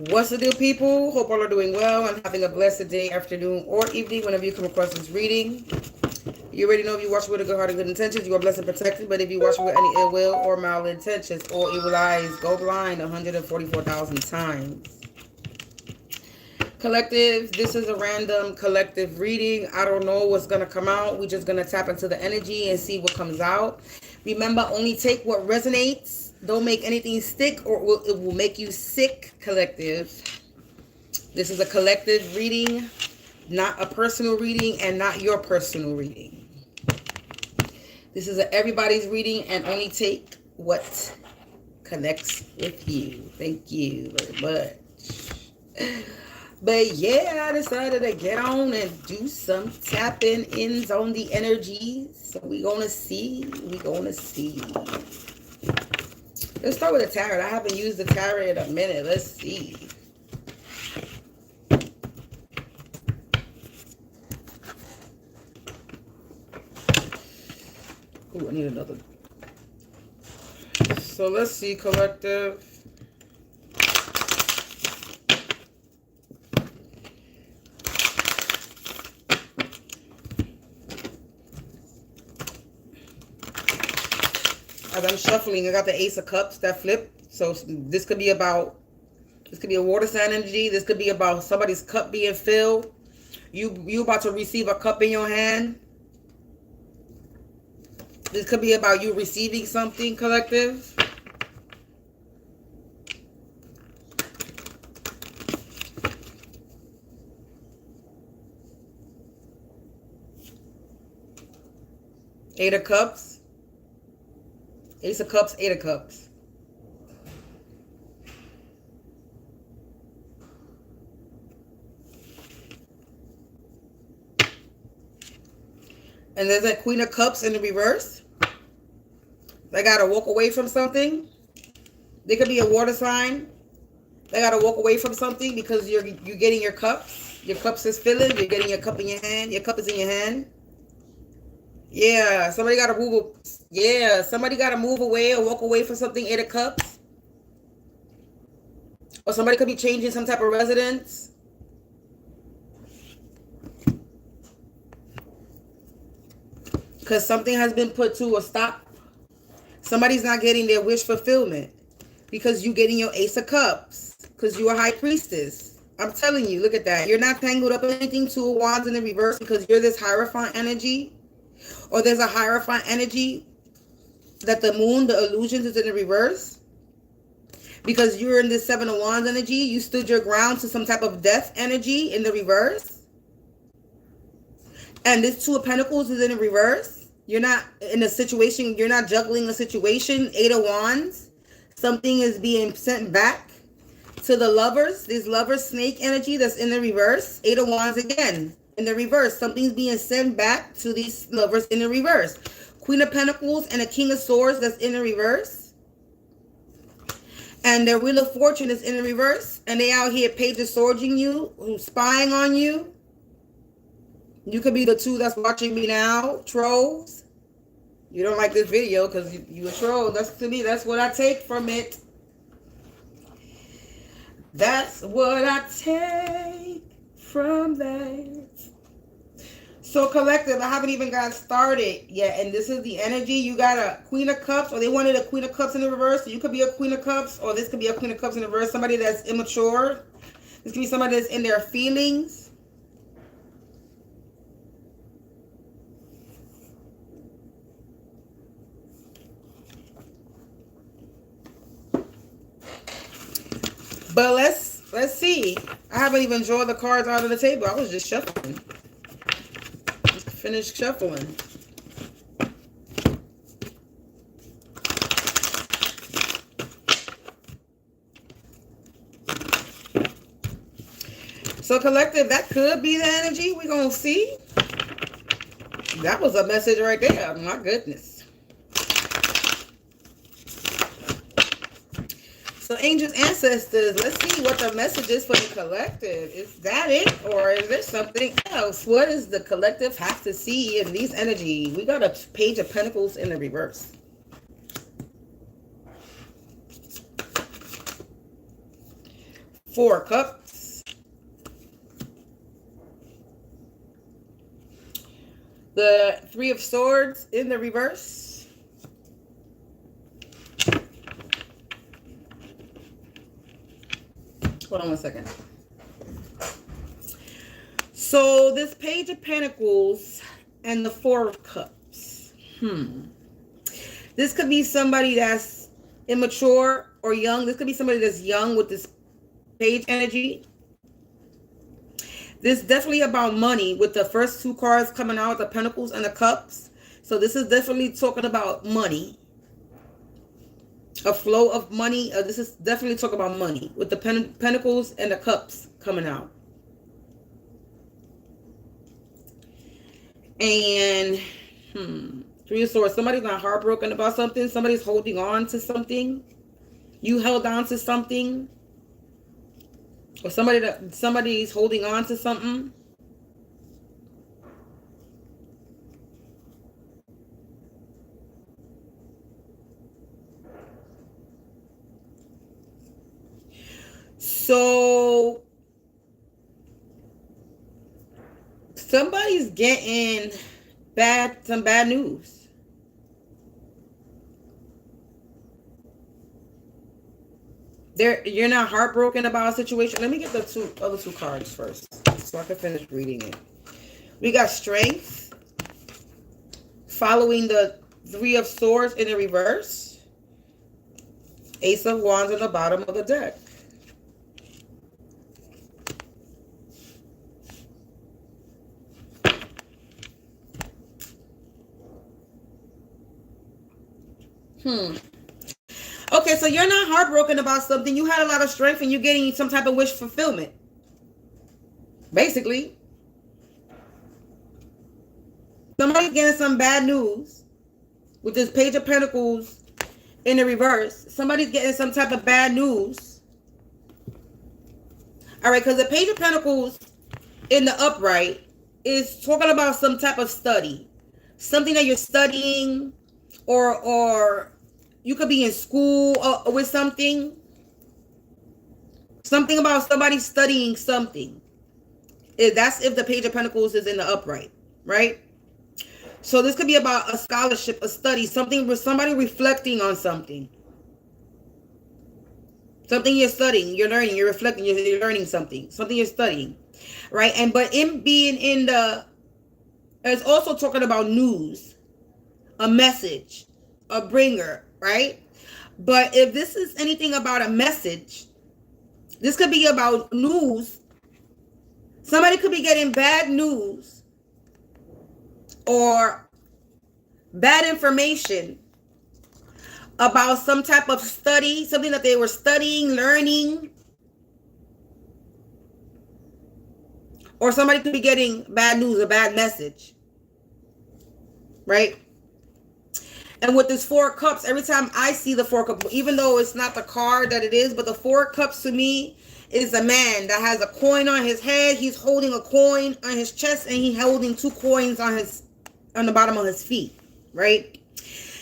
What's the deal, people? Hope all are doing well and having a blessed day, afternoon, or evening whenever you come across this reading. You already know if you watch with a good heart and good intentions, you are blessed and protected. But if you watch with any ill will or malintentions or evil eyes, go blind 144,000 times. Collective, this is a random collective reading. I don't know what's going to come out. We're just going to tap into the energy and see what comes out. Remember, only take what resonates. Don't make anything stick or it will make you sick, collective. This is a collective reading, not a personal reading and not your personal reading. This is everybody's reading and only take what connects with you. Thank you very much. But yeah, I decided to get on and do some tapping ins on the energies. So we're going to see. Let's start with the tarot. I haven't used the tarot in a minute. Let's see. Ooh, I need another. So let's see, collective. As I'm shuffling, I got the Ace of Cups that flip. So this could be about, this could be a water sign energy. This could be about somebody's cup being filled. You about to receive a cup in your hand. This could be about you receiving something, collective. Eight of Cups. Ace of Cups, Eight of Cups. And there's a Queen of Cups in the reverse. They got to walk away from something. They could be a water sign. They got to walk away from something because you're getting your cups. Your cups is filling. You're getting your cup in your hand. Your cup is in your hand. Yeah, somebody got to move. Yeah, somebody got to move away or walk away from something. Eight of Cups. Or somebody could be changing some type of residence. Because something has been put to a stop. Somebody's not getting their wish fulfillment. Because you're getting your Ace of Cups. Because you're a High Priestess. I'm telling you, look at that. You're not tangled up in anything. Two of Wands in the reverse because you're this Hierophant energy. Or there's a Hierophant energy that the moon, the illusions, is in the reverse. Because you're in this Seven of Wands energy. You stood your ground to some type of death energy in the reverse. And this Two of Pentacles is in the reverse. You're not in a situation. You're not juggling a situation. Eight of Wands. Something is being sent back to the Lovers. This Lover snake energy that's in the reverse. Eight of Wands again. In the reverse, something's being sent back to these lovers in the reverse. Queen of Pentacles and a King of Swords that's in the reverse. And the Wheel of Fortune is in the reverse. And they out here Page of Swords you, who's spying on you. You could be the two that's watching me now, trolls. You don't like this video because you a troll. That's to me, that's what I take from it. That's what I take from that. So collective, I haven't even got started yet, and this is the energy. You got a Queen of Cups, or they wanted a Queen of Cups in the reverse. So you could be a Queen of Cups, or this could be a Queen of Cups in the reverse. Somebody that's immature. This could be somebody that's in their feelings. But let's see. I haven't even drawn the cards out of the table. I was just shuffling. Finished shuffling. So collective, that could be the energy. We're going to see. That was a message right there. My goodness. So angels, ancestors, let's see what the message is for the collective. Is that it, or is there something else? What does the collective have to see in these energy? We got a page of pentacles in the reverse. Four cups. The Three of Swords in the reverse. Hold on one second. So this Page of Pentacles and the Four of Cups. This could be somebody that's immature or young. This could be somebody that's young with this page energy. This is definitely about money with the first two cards coming out, the Pentacles and the Cups. So this is definitely talking about money. A flow of money. This is definitely talking about money with the Pentacles and the Cups coming out. And Three of Swords. Somebody's not heartbroken about something. Somebody's holding on to something. You held on to something. Or somebody's holding on to something. So somebody's getting some bad news. You're not heartbroken about a situation. Let me get the other two cards first so I can finish reading it. We got Strength, following the Three of Swords in the reverse. Ace of Wands on the bottom of the deck. Okay, so you're not heartbroken about something. You had a lot of strength and you're getting some type of wish fulfillment. Basically. Somebody's getting some bad news with this Page of Pentacles in the reverse. Somebody's getting some type of bad news. All right, because the Page of Pentacles in the upright is talking about some type of study. Something that you're studying, or you could be in school with something. Something about somebody studying something. That's if the Page of Pentacles is in the upright, right? So this could be about a scholarship, a study, something with somebody reflecting on something. Something you're studying, you're learning, you're reflecting, you're learning something. Something you're studying, right? But in being in it's also talking about news, a message, a bringer, right? But if this is anything about a message, this could be about news. Somebody could be getting bad news or bad information about some type of study, something that they were studying, learning. Or somebody could be getting bad news, a bad message, right? And with this Four of Cups, every time I see the Four of Cups, even though it's not the card that it is, but the Four of Cups to me is a man that has a coin on his head. He's holding a coin on his chest, and he's holding two coins on the bottom of his feet, right?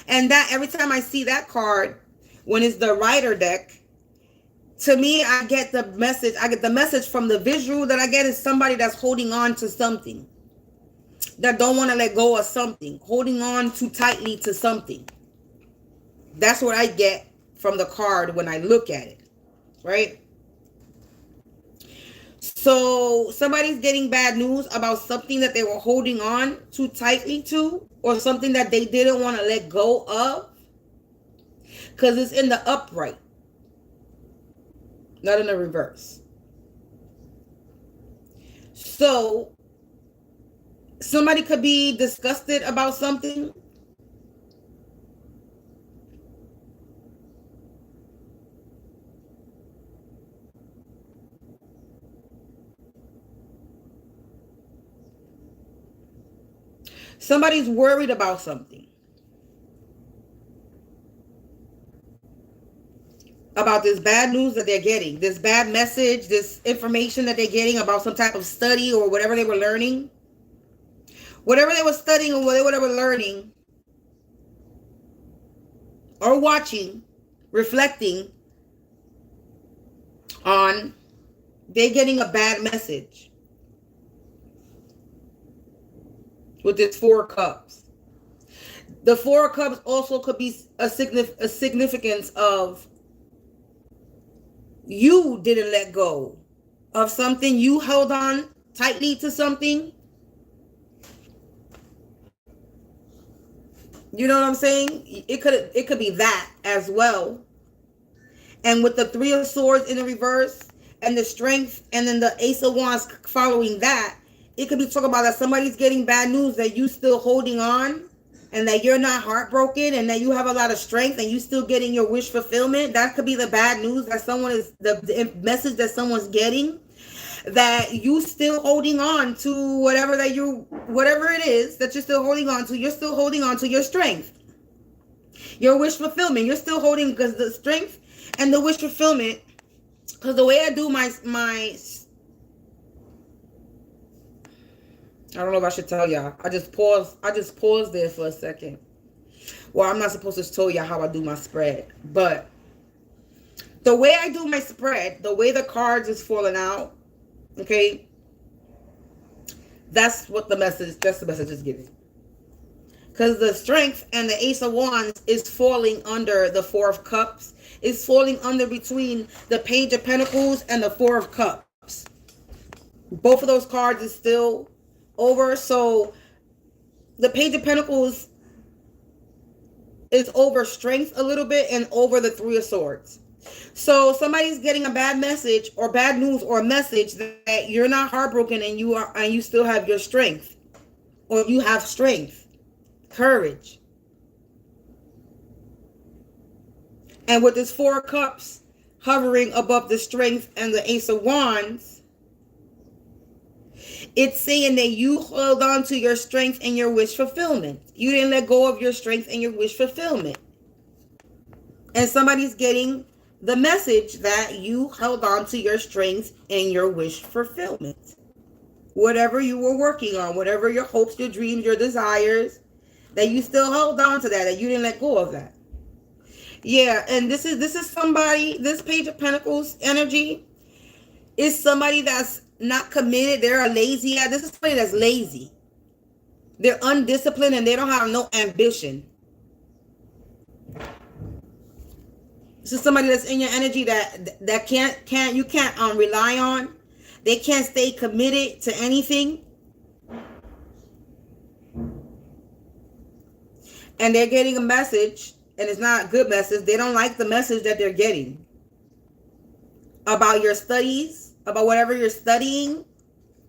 And that every time I see that card, when it's the Rider deck, to me, I get the message. I get the message from the visual that I get is somebody that's holding on to something, that don't want to let go of something, holding on too tightly to something. That's what I get from the card when I look at it, right? So somebody's getting bad news about something that they were holding on too tightly to, or something that they didn't want to let go of, because it's in the upright, not in the reverse. So somebody could be disgusted about something. Somebody's worried about something. about this bad news that they're getting, this bad message, this information that they're getting about some type of study or whatever they were learning. Whatever they were studying or whatever they were learning or watching, reflecting on, they're getting a bad message with this Four of Cups. The Four of Cups also could be a significance of you didn't let go of something. You held on tightly to something. You know what I'm saying? It could be that as well. And with the Three of Swords in the reverse and the Strength and then the Ace of Wands following that, it could be talking about that somebody's getting bad news, that you still holding on and that you're not heartbroken and that you have a lot of strength and you still getting your wish fulfillment. That could be the bad news that someone is, the message that someone's getting, that you still holding on to whatever it is that you're still holding on to. You're still holding on to your strength, your wish fulfillment. You're still holding, because the strength and the wish fulfillment, because the way I do my I don't know if I should tell y'all. I just paused there for a second. Well, I'm not supposed to tell y'all how I do my spread, but the way I do my spread, the way the cards is falling out, okay, that's the message is giving. Because the Strength and the Ace of Wands is falling under the Four of Cups. It's falling under between the Page of Pentacles and the Four of Cups. Both of those cards is still over. So the Page of Pentacles is over Strength a little bit and over the Three of Swords. So somebody's getting a bad message or bad news or a message that you're not heartbroken and you still have your strength, or you have strength, courage. And with this Four of Cups hovering above the Strength and the Ace of Wands, it's saying that you hold on to your strength and your wish fulfillment. You didn't let go of your strength and your wish fulfillment. And somebody's getting the message that you held on to your strength and your wish fulfillment. Whatever you were working on, whatever your hopes, your dreams, your desires, that you still held on to that you didn't let go of that. Yeah, and this is somebody, this Page of Pentacles energy is somebody that's not committed. They're a lazy. This is somebody that's lazy. They're undisciplined and they don't have no ambition. This is somebody that's in your energy that you can't rely on. They can't stay committed to anything. And they're getting a message, and it's not a good message. They don't like the message that they're getting about your studies, about whatever you're studying,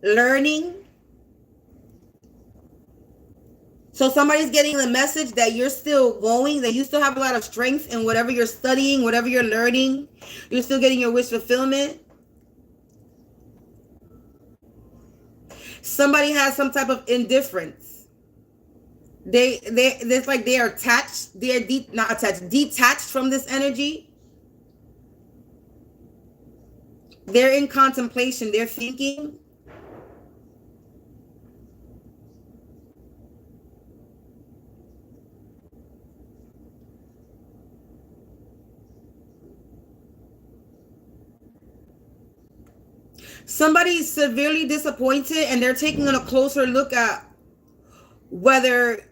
learning. So somebody's getting the message that you're still going, that you still have a lot of strength in whatever you're studying, whatever you're learning. You're still getting your wish fulfillment. Somebody has some type of indifference. It's like they are attached. They are not attached, detached from this energy. They're in contemplation. They're thinking. Somebody's severely disappointed and they're taking a closer look at whether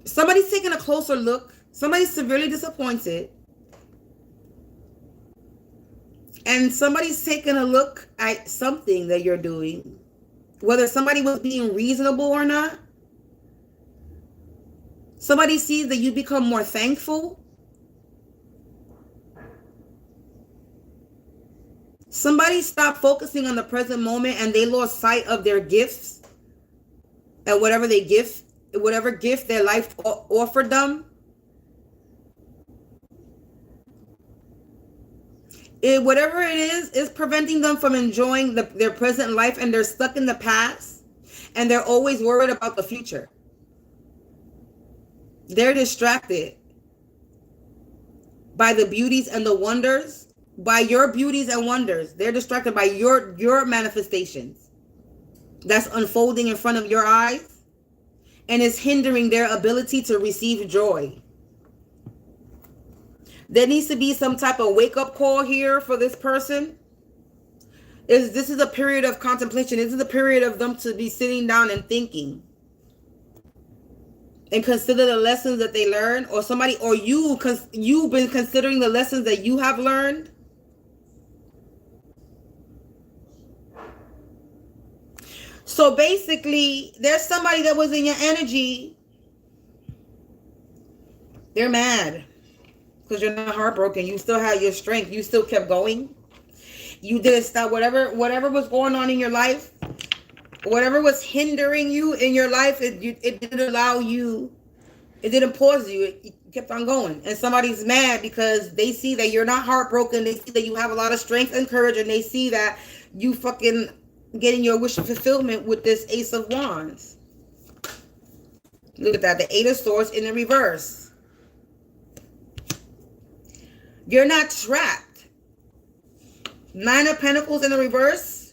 somebody's taking a closer look. Somebody's severely disappointed. And somebody's taking a look at something that you're doing, whether somebody was being reasonable or not. Somebody sees that you become more thankful. Somebody stopped focusing on the present moment and they lost sight of their gifts and whatever gift their life offered them. Whatever it is preventing them from enjoying their present life, and they're stuck in the past and they're always worried about the future. They're distracted. by the beauties and the wonders, by your beauties and wonders. They're distracted by your manifestations that's unfolding in front of your eyes, and is hindering their ability to receive joy. There needs to be some type of wake-up call here for this person. This is a period of contemplation. This is a period of them to be sitting down and thinking and consider the lessons that they learned, or somebody, or you've been considering the lessons that you have learned. So basically, there's somebody that was in your energy. They're mad because you're not heartbroken. You still had your strength. You still kept going. You didn't stop. Whatever was going on in your life, whatever was hindering you in your life, it didn't allow you. It didn't pause you. It kept on going. And somebody's mad because they see that you're not heartbroken. They see that you have a lot of strength and courage, and they see that you fucking getting your wish of fulfillment with this Ace of Wands. Look at that. The Eight of Swords in the reverse. You're not trapped. Nine of Pentacles in the reverse.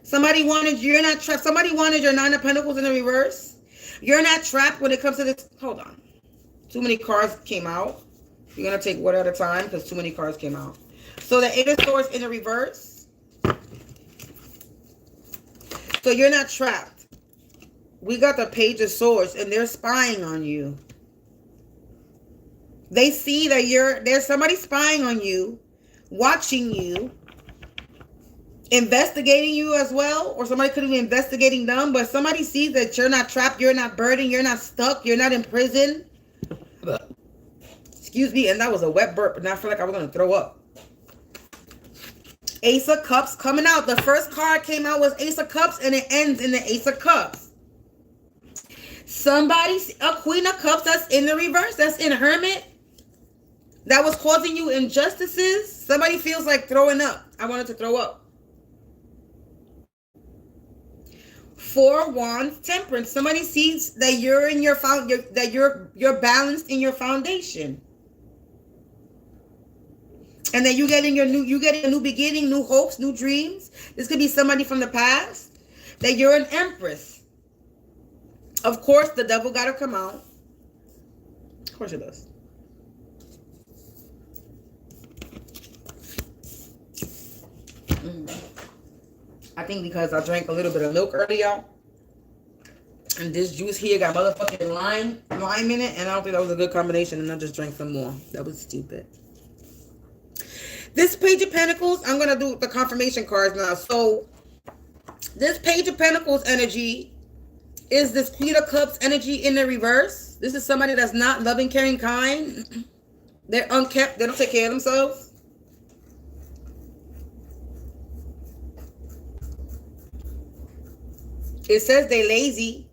Somebody wanted you. You're not trapped. Somebody wanted your Nine of Pentacles in the reverse. You're not trapped when it comes to this. Hold on. Too many cards came out. You're going to take one at a time because too many cards came out. So the Eight of Swords in the reverse. So you're not trapped. We got the Page of Swords, and they're spying on you. They see that there's somebody spying on you, watching you, investigating you as well, or somebody could be investigating them, but somebody sees that you're not trapped, you're not burdened, you're not stuck, you're not in prison. Excuse me, and that was a wet burp, and I feel like I was going to throw up. Ace of Cups coming out. The first card came out was Ace of Cups, and it ends in the Ace of Cups. A Queen of Cups that's in the reverse, that's in Hermit, that was causing you injustices. Somebody feels like throwing up. I wanted to throw up. Four Wands, Temperance. Somebody sees that you're in that you're balanced in your foundation. And then you're getting a new beginning, new hopes, new dreams. This could be somebody from the past. That you're an Empress. Of course, the devil got to come out. Of course it does. I think because I drank a little bit of milk earlier. And this juice here got motherfucking lime in it. And I don't think that was a good combination. And I just drank some more. That was stupid. This Page of Pentacles, I'm going to do the confirmation cards now. So, this Page of Pentacles energy is this Queen of Cups energy in the reverse. This is somebody that's not loving, caring, kind. They're unkept. They don't take care of themselves. It says they're lazy.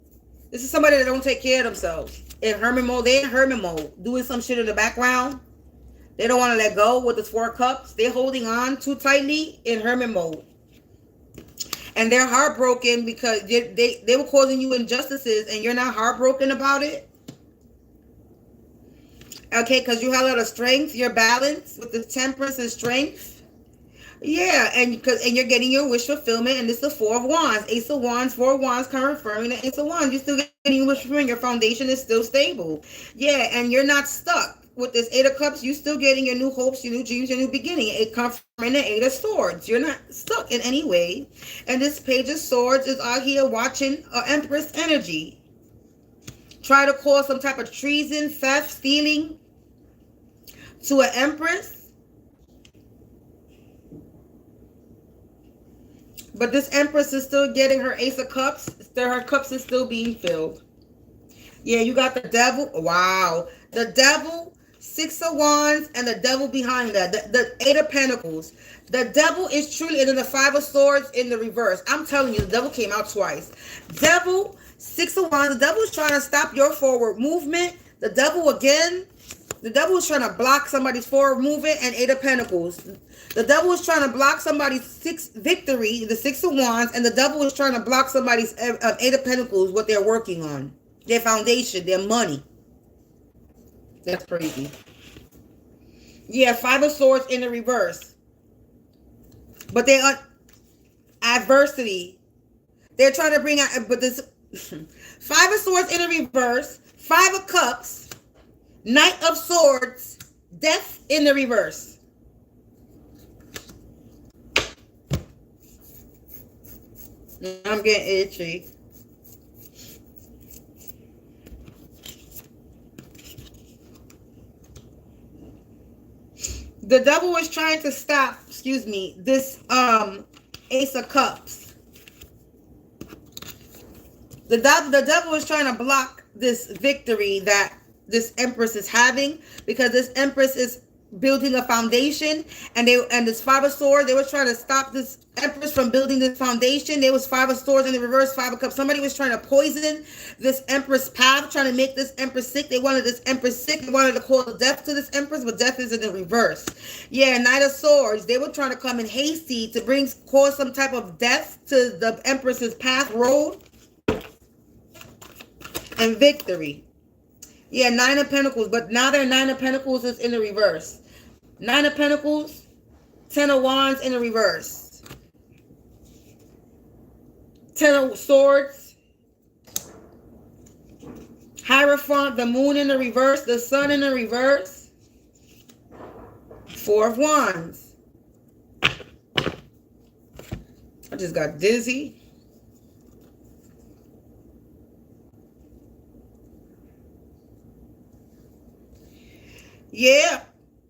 This is somebody that don't take care of themselves. In hermit mode, they're in hermit mode. Doing some shit in the background. They don't want to let go with the Four of Cups. They're holding on too tightly in hermit mode. And they're heartbroken because they were causing you injustices and you're not heartbroken about it. Okay, because you have a lot of strength. You're balanced with the Temperance and strength. Yeah, and you're getting your wish fulfillment. And this is the Four of Wands. Ace of Wands, Four of Wands confirming the Ace of Wands. You're still getting your wish fulfillment. Your foundation is still stable. Yeah, and you're not stuck. With this Eight of Cups, you're still getting your new hopes, your new dreams, your new beginning. It comes from the Eight of Swords. You're not stuck in any way. And this Page of Swords is out here watching Empress energy. Try to cause some type of treason, theft, stealing to an Empress. But this Empress is still getting her Ace of Cups. Her cups is still being filled. Yeah, you got the Devil. Wow. The Devil. Six of Wands and the Devil behind that. The Eight of Pentacles. The Devil is truly, and then the Five of Swords in the reverse. I'm telling you, the Devil came out twice. Devil, Six of Wands. The Devil is trying to stop your forward movement. The Devil again. The Devil is trying to block somebody's forward movement and Eight of Pentacles. The Devil is trying to block somebody's victory, the Six of Wands, and the Devil is trying to block somebody's Eight of Pentacles, what they're working on. Their foundation, their money. That's crazy. Yeah, Five of Swords in the reverse. But they are adversity. They're trying to bring out, but this Five of Swords in the reverse, Five of Cups, Knight of Swords, Death in the reverse. I'm getting itchy. The devil was trying to stop, excuse me, this Ace of Cups. The devil was trying to block this victory that this Empress is having, because this Empress is building a foundation, and this Five of Swords, they were trying to stop this Empress from building this foundation. There was Five of Swords in the reverse, Five of Cups. Somebody was trying to poison this Empress path, trying to make this Empress sick. They wanted this Empress sick. They wanted to cause death to this Empress, but death is in the reverse. Yeah, Knight of Swords. They were trying to come in hasty to cause some type of death to the Empress's path road and victory. Yeah, Nine of Pentacles, but now their Nine of Pentacles is in the reverse. Nine of Pentacles, Ten of Wands in the reverse. Ten of Swords, Hierophant, the Moon in the reverse, the Sun in the reverse. Four of Wands. I just got dizzy. Yeah.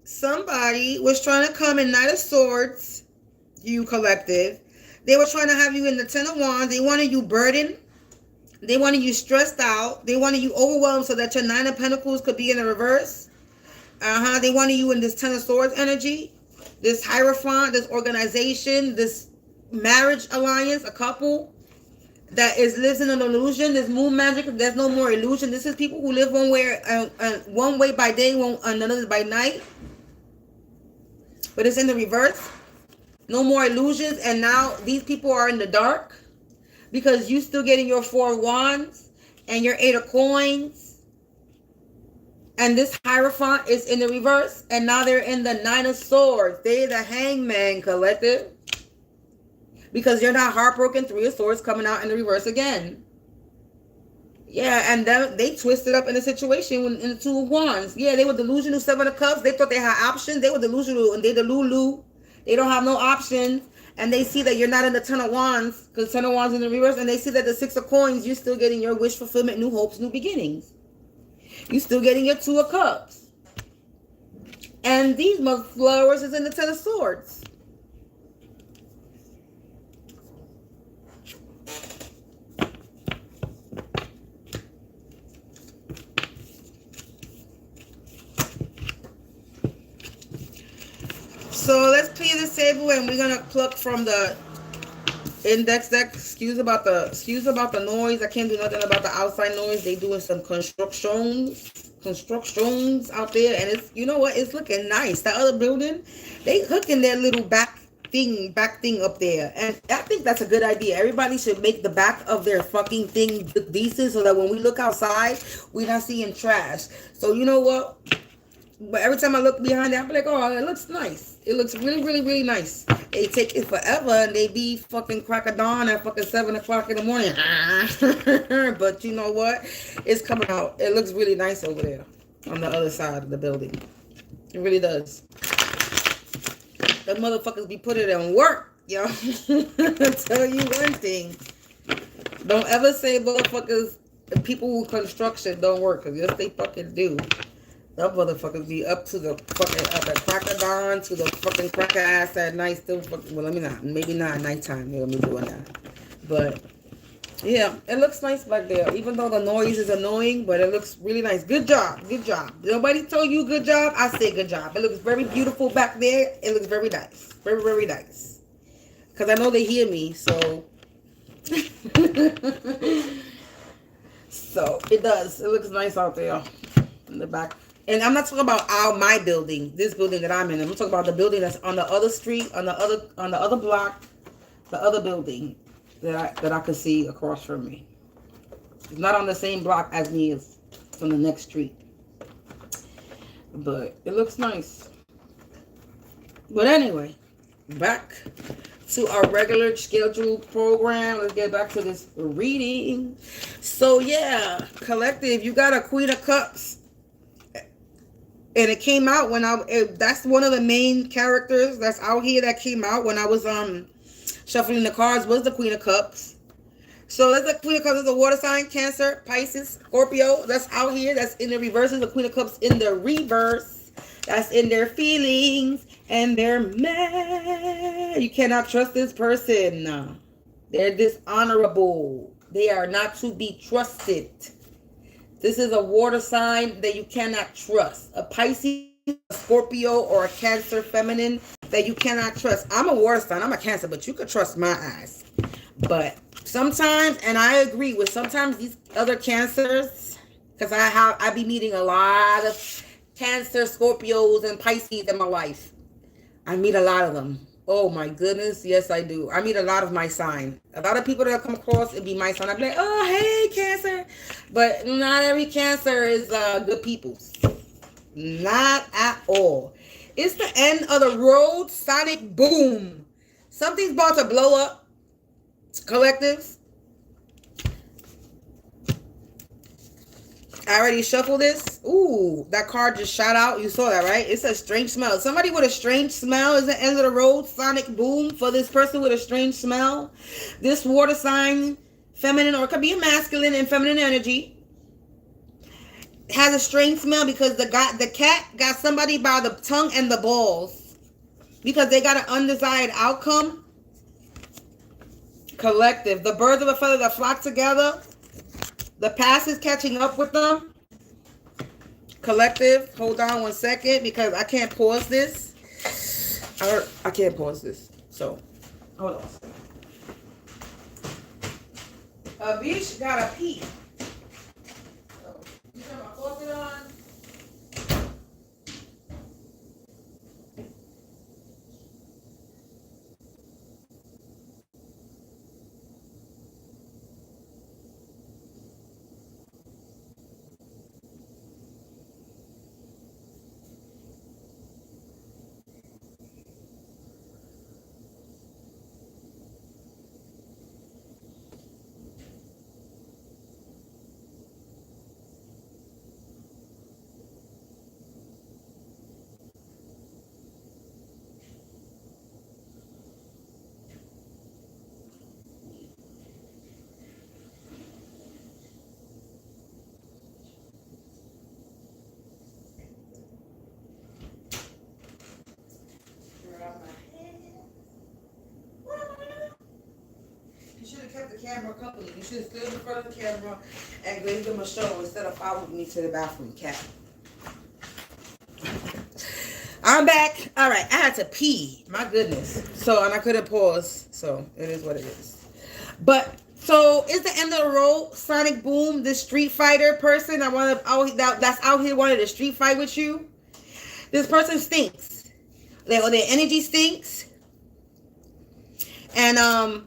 Somebody was trying to come in Knight of Swords, you collective. They were trying to have you in the Ten of Wands. They wanted you burdened. They wanted you stressed out. They wanted you overwhelmed so that your Nine of Pentacles could be in the reverse. They wanted you in this Ten of Swords energy. This Hierophant, this organization, this marriage alliance, a couple that lives in an illusion. This moon magic, there's no more illusion. This is people who live one way by day, another by night. But it's in the reverse. No more illusions. And now these people are in the dark because you still getting your Four of Wands and your Eight of Coins. And this Hierophant is in the reverse. And now they're in the Nine of Swords. They're the Hangman collective. Because you're not heartbroken. Three of Swords coming out in the reverse again. Yeah, and then they twisted up in the situation in the Two of Wands. Yeah, they were delusional. Seven of Cups. They thought they had options. They were delusional, and they delulu. They don't have no options. And they see that you're not in the Ten of Wands, because Ten of Wands in the reverse. And they see that the Six of Coins, you're still getting your wish fulfillment, new hopes, new beginnings. You're still getting your Two of Cups. And these flowers is in the Ten of Swords. So let's clear this table, and we're gonna pluck from the index deck. Excuse about the noise. I can't do nothing about the outside noise. They doing some constructions out there, and it's, you know what, it's looking nice. That other building, they hooking their little back thing up there, and I think that's a good idea. Everybody should make the back of their fucking thing decent, so that when we look outside, we're not seeing trash. So you know what? But every time I look behind it, I'm like, oh, it looks nice. It looks really, really, really nice. They take it forever, and they be fucking crack of dawn at fucking 7 o'clock in the morning. But you know what? It's coming out. It looks really nice over there on the other side of the building. It really does. The motherfuckers be putting it in work, yo. I'll tell you one thing. Don't ever say motherfuckers, people who construction don't work, because yes, they fucking do. Them motherfuckers be up to the fucking, up at crack of dawn to the fucking crack of ass at night, still fucking, well, let me not, maybe not at nighttime, they'll be doing that. But, yeah, it looks nice back there, even though the noise is annoying, but it looks really nice. Good job, good job. Nobody told you good job, I say good job. It looks very beautiful back there. It looks very nice, very, very nice. Because I know they hear me, so. So, it does. It looks nice out there in the back. And I'm not talking about my building, this building that I'm in. I'm talking about the building that's on the other street, on the other block, the other building that I could see across from me. It's not on the same block as me. It's from the next street. But it looks nice. But anyway, back to our regular scheduled program. Let's get back to this reading. So yeah, collective, you got a Queen of Cups. And it came out when that's one of the main characters that's out here that came out when I was shuffling the cards, was the Queen of Cups. So that's the Queen of Cups is a water sign, Cancer, Pisces, Scorpio. That's out here. That's in the reverse. Is the Queen of Cups in the reverse. That's in their feelings and they're mad. You cannot trust this person. They're dishonorable. They are not to be trusted. This is a water sign that you cannot trust. A Pisces, a Scorpio, or a Cancer feminine that you cannot trust. I'm a water sign. I'm a Cancer, but you could trust my eyes. But sometimes, and I agree with sometimes these other Cancers, because I be meeting a lot of Cancer, Scorpios, and Pisces in my life. I meet a lot of them. Oh my goodness, yes I do. I meet a lot of my sign. A lot of people that come across, it'd be my sign. I'd be like, oh hey Cancer. But not every Cancer is good people. Not at all. It's the end of the road, sonic boom. Something's about to blow up. Collectives. I already shuffled this. Ooh, that card just shot out. You saw that, right? It's a strange smell. Somebody with a strange smell is the end of the road. Sonic boom for this person with a strange smell. This water sign, feminine, or it could be a masculine and feminine energy, has a strange smell because the cat got somebody by the tongue and the balls because they got an undesired outcome. Collective. The birds of a feather that flock together. The past is catching up with them. Collective, hold on one second because I can't pause this. I can't pause this. So, hold on. A bitch gotta pee. So, you turn my faucet on. You should have kept the camera company. You should have stood in front of the camera and gave them a show instead of following me to the bathroom, cat. I'm back. All right, I had to pee. My goodness. So, and I couldn't pause. So, it is what it is. But, so, it's the end of the road. Sonic Boom, this Street Fighter person that's out here wanted to street fight with you. This person stinks. Their energy stinks. And,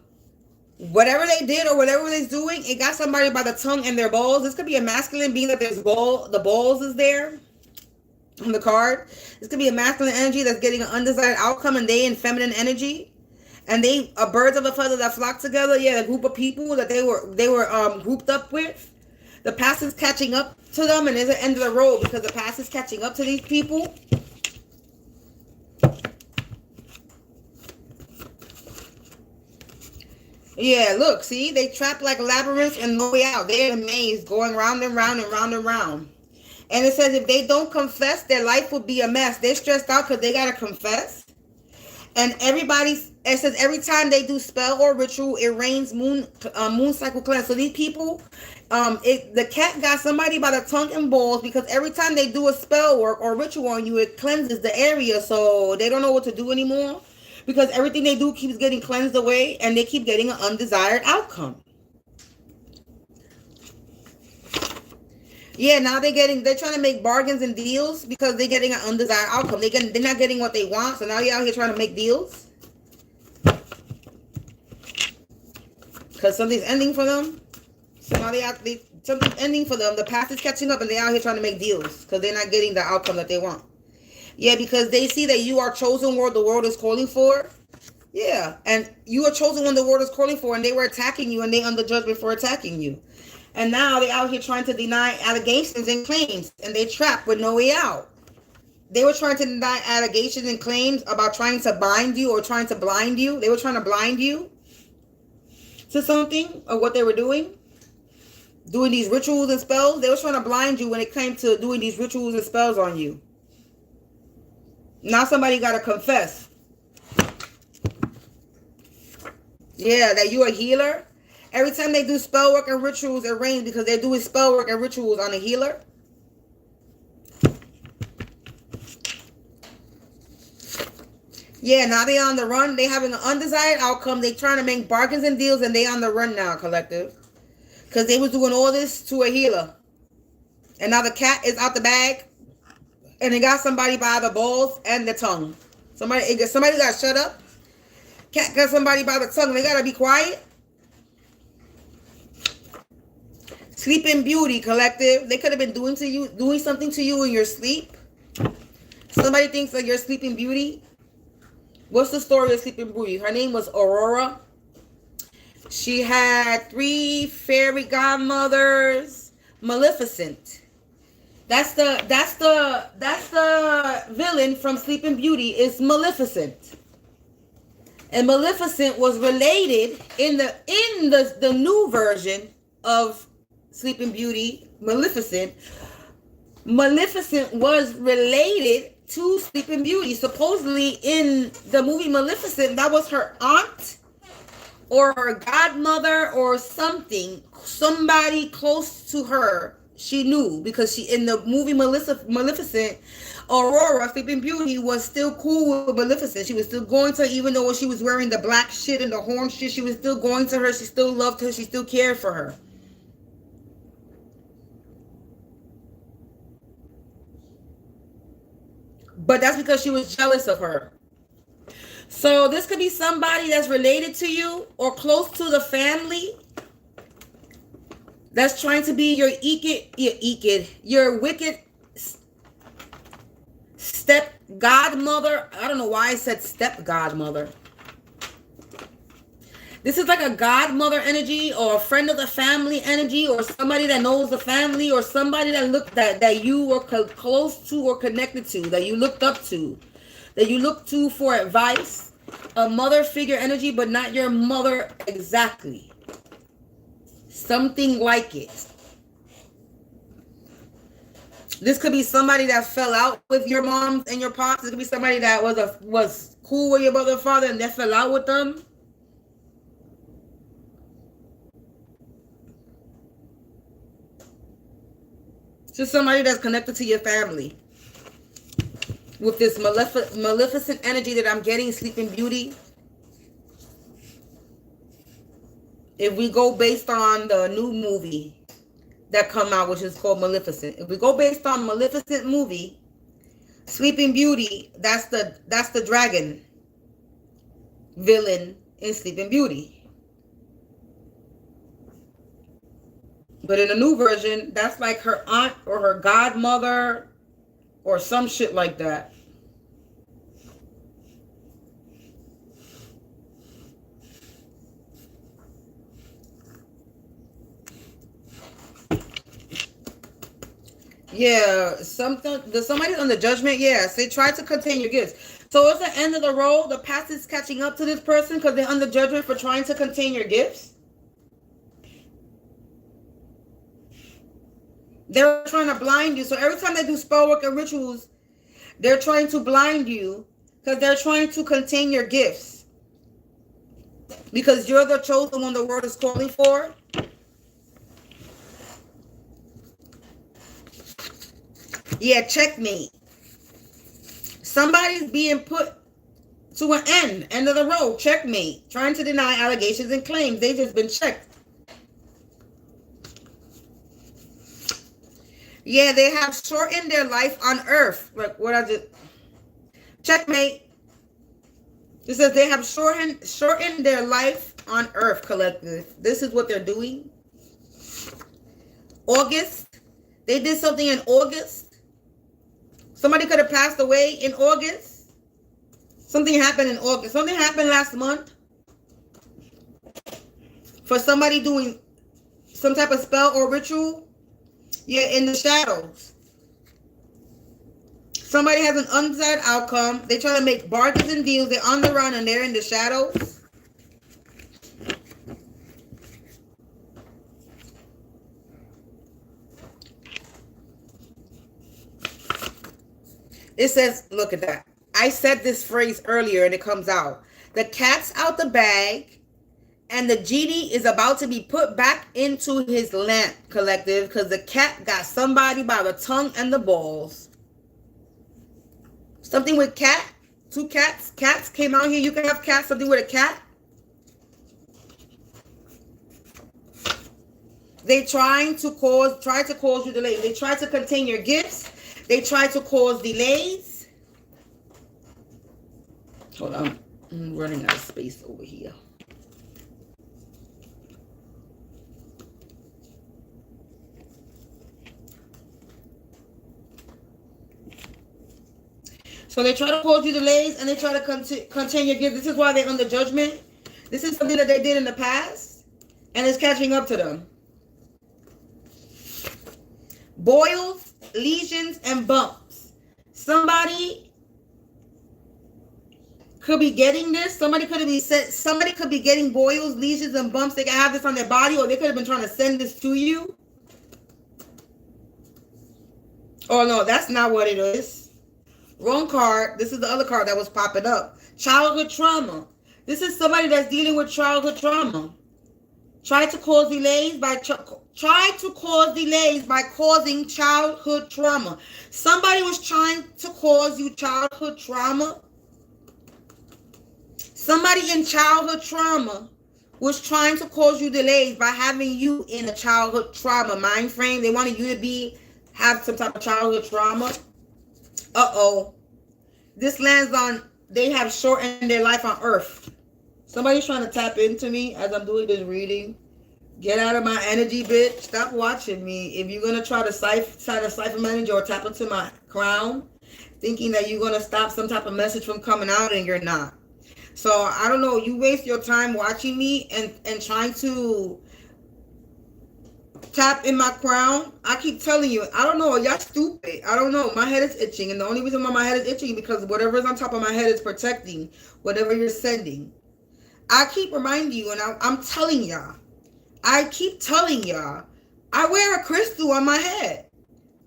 whatever they did or whatever they're doing, it got somebody by the tongue and their balls. This could be a masculine being that the balls is there on the card. This could be a masculine energy that's getting an undesired outcome, and they in feminine energy, and they are birds of a feather that flock together. Yeah, a group of people that they were grouped up with. The past is catching up to them, and it's the end of the road because the past is catching up to these people. Yeah, look, see, they trapped like labyrinths and no way out. They're in a maze going round and round and round and round. And it says if they don't confess, their life will be a mess. They're stressed out because they got to confess. And it says every time they do spell or ritual, it rains moon cycle cleanse. So these people, the cat got somebody by the tongue and balls because every time they do a spell work or ritual on you, it cleanses the area. So they don't know what to do anymore. Because everything they do keeps getting cleansed away and they keep getting an undesired outcome. Yeah, now they're trying to make bargains and deals because they're getting an undesired outcome. They're not getting what they want, so now they're out here trying to make deals. Because something's ending for them. So now something's ending for them. The past is catching up and they're out here trying to make deals because they're not getting the outcome that they want. Yeah, because they see that you are chosen what the world is calling for. Yeah, and you are chosen when the world is calling for, and they were attacking you, and they under judgment for attacking you. And now they out here trying to deny allegations and claims, and they trapped with no way out. They were trying to deny allegations and claims about trying to bind you or trying to blind you. They were trying to blind you to something or what they were doing these rituals and spells. They were trying to blind you when it came to doing these rituals and spells on you. Now somebody got to confess. Yeah, that you're a healer. Every time they do spell work and rituals, it rains because they're doing spell work and rituals on a healer. Yeah, now they on the run. They having an undesired outcome. They trying to make bargains and deals, and they on the run now, collective. Because they was doing all this to a healer. And now the cat is out the bag. And they got somebody by the balls and the tongue. Somebody got shut up. Cat got somebody by the tongue. They got to be quiet. Sleeping Beauty, collective. They could have been doing something to you in your sleep. Somebody thinks that you're Sleeping Beauty. What's the story of Sleeping Beauty? Her name was Aurora. She had 3 fairy godmothers. Maleficent. That's the villain from Sleeping Beauty is Maleficent. And Maleficent was related in the new version of Sleeping Beauty, Maleficent was related to Sleeping Beauty. Supposedly in the movie Maleficent, that was her aunt or her godmother or somebody close to her. She knew because she in the movie Maleficent, Aurora, Sleeping Beauty, was still cool with Maleficent. She was still going to her, even though she was wearing the black shit and the horn shit, she was still going to her. She still loved her. She still cared for her. But that's because she was jealous of her. So this could be somebody that's related to you or close to the family that's trying to be your wicked step godmother. I don't know why I said step godmother. This is like a godmother energy or a friend of the family energy or somebody that knows the family or somebody that you were close to or connected to, that you looked up to, that you looked to for advice. A mother figure energy, but not your mother exactly. Something like it. This could be somebody that fell out with your mom and your pops. This could be somebody that was cool with your mother and father and they fell out with them. Just somebody that's connected to your family. With this maleficent energy that I'm getting, Sleeping Beauty. If we go based on the new movie that come out, which is called Maleficent. If we go based on Maleficent movie, Sleeping Beauty, that's the dragon villain in Sleeping Beauty. But in the new version, that's like her aunt or her godmother or some shit like that. Yeah, somebody's on the judgment. Yes, they tried to contain your gifts. So it's the end of the road. The past is catching up to this person because they're under judgment for trying to contain your gifts. They're trying to blind you. So every time they do spell work and rituals, they're trying to blind you because they're trying to contain your gifts. Because you're the chosen one the world is calling for. Yeah, checkmate. Somebody's being put to an end of the road. Checkmate. Trying to deny allegations and claims. They just been checked. Yeah, they have shortened their life on earth. Like what I just... Checkmate. It says they have shortened their life on earth, collective. This is what they're doing. August. They did something in August. Somebody could have passed away in August. Something happened in August. Something happened last month. For somebody doing some type of spell or ritual, you're in the shadows. Somebody has an undesired outcome. They try to make bargains and deals. They're on the run and they're in the shadows. It says, look at that. I said this phrase earlier and it comes out. The cat's out the bag and the genie is about to be put back into his lamp, collective, because the cat got somebody by the tongue and the balls. Something with cat. 2 cats. Cats came out here. You can have cats. Something with a cat. They try to cause you delay. They try to contain your gifts. They try to cause delays. Hold on. I'm running out of space over here. So they try to cause you delays and they try to contain your gift. This is why they're under judgment. This is something that they did in the past and it's catching up to them. Boils, lesions, and bumps. Somebody could be getting this. Somebody could be getting boils, lesions, and bumps. They can have this on their body, or they could have been trying to send this to you. Oh no, that's not what it is. Wrong card. This is the other card that was popping up. Childhood trauma. This is somebody that's dealing with childhood trauma. Try to cause delays by causing childhood trauma. Somebody was trying to cause you childhood trauma. Somebody in childhood trauma was trying to cause you delays by having you in a childhood trauma mind frame. They wanted you to have some type of childhood trauma. Uh-oh. This lands on, they have shortened their life on earth. Somebody's trying to tap into me as I'm doing this reading. Get out of my energy, bitch. Stop watching me. If you're going to try to cipher my energy or tap into my crown, thinking that you're going to stop some type of message from coming out, and you're not. So, I don't know. You waste your time watching me and trying to tap in my crown. I keep telling you, I don't know. Y'all stupid. I don't know. My head is itching. And the only reason why my head is itching is because whatever is on top of my head is protecting whatever you're sending. I keep reminding you, and I'm telling y'all. I keep telling y'all, I wear a crystal on my head.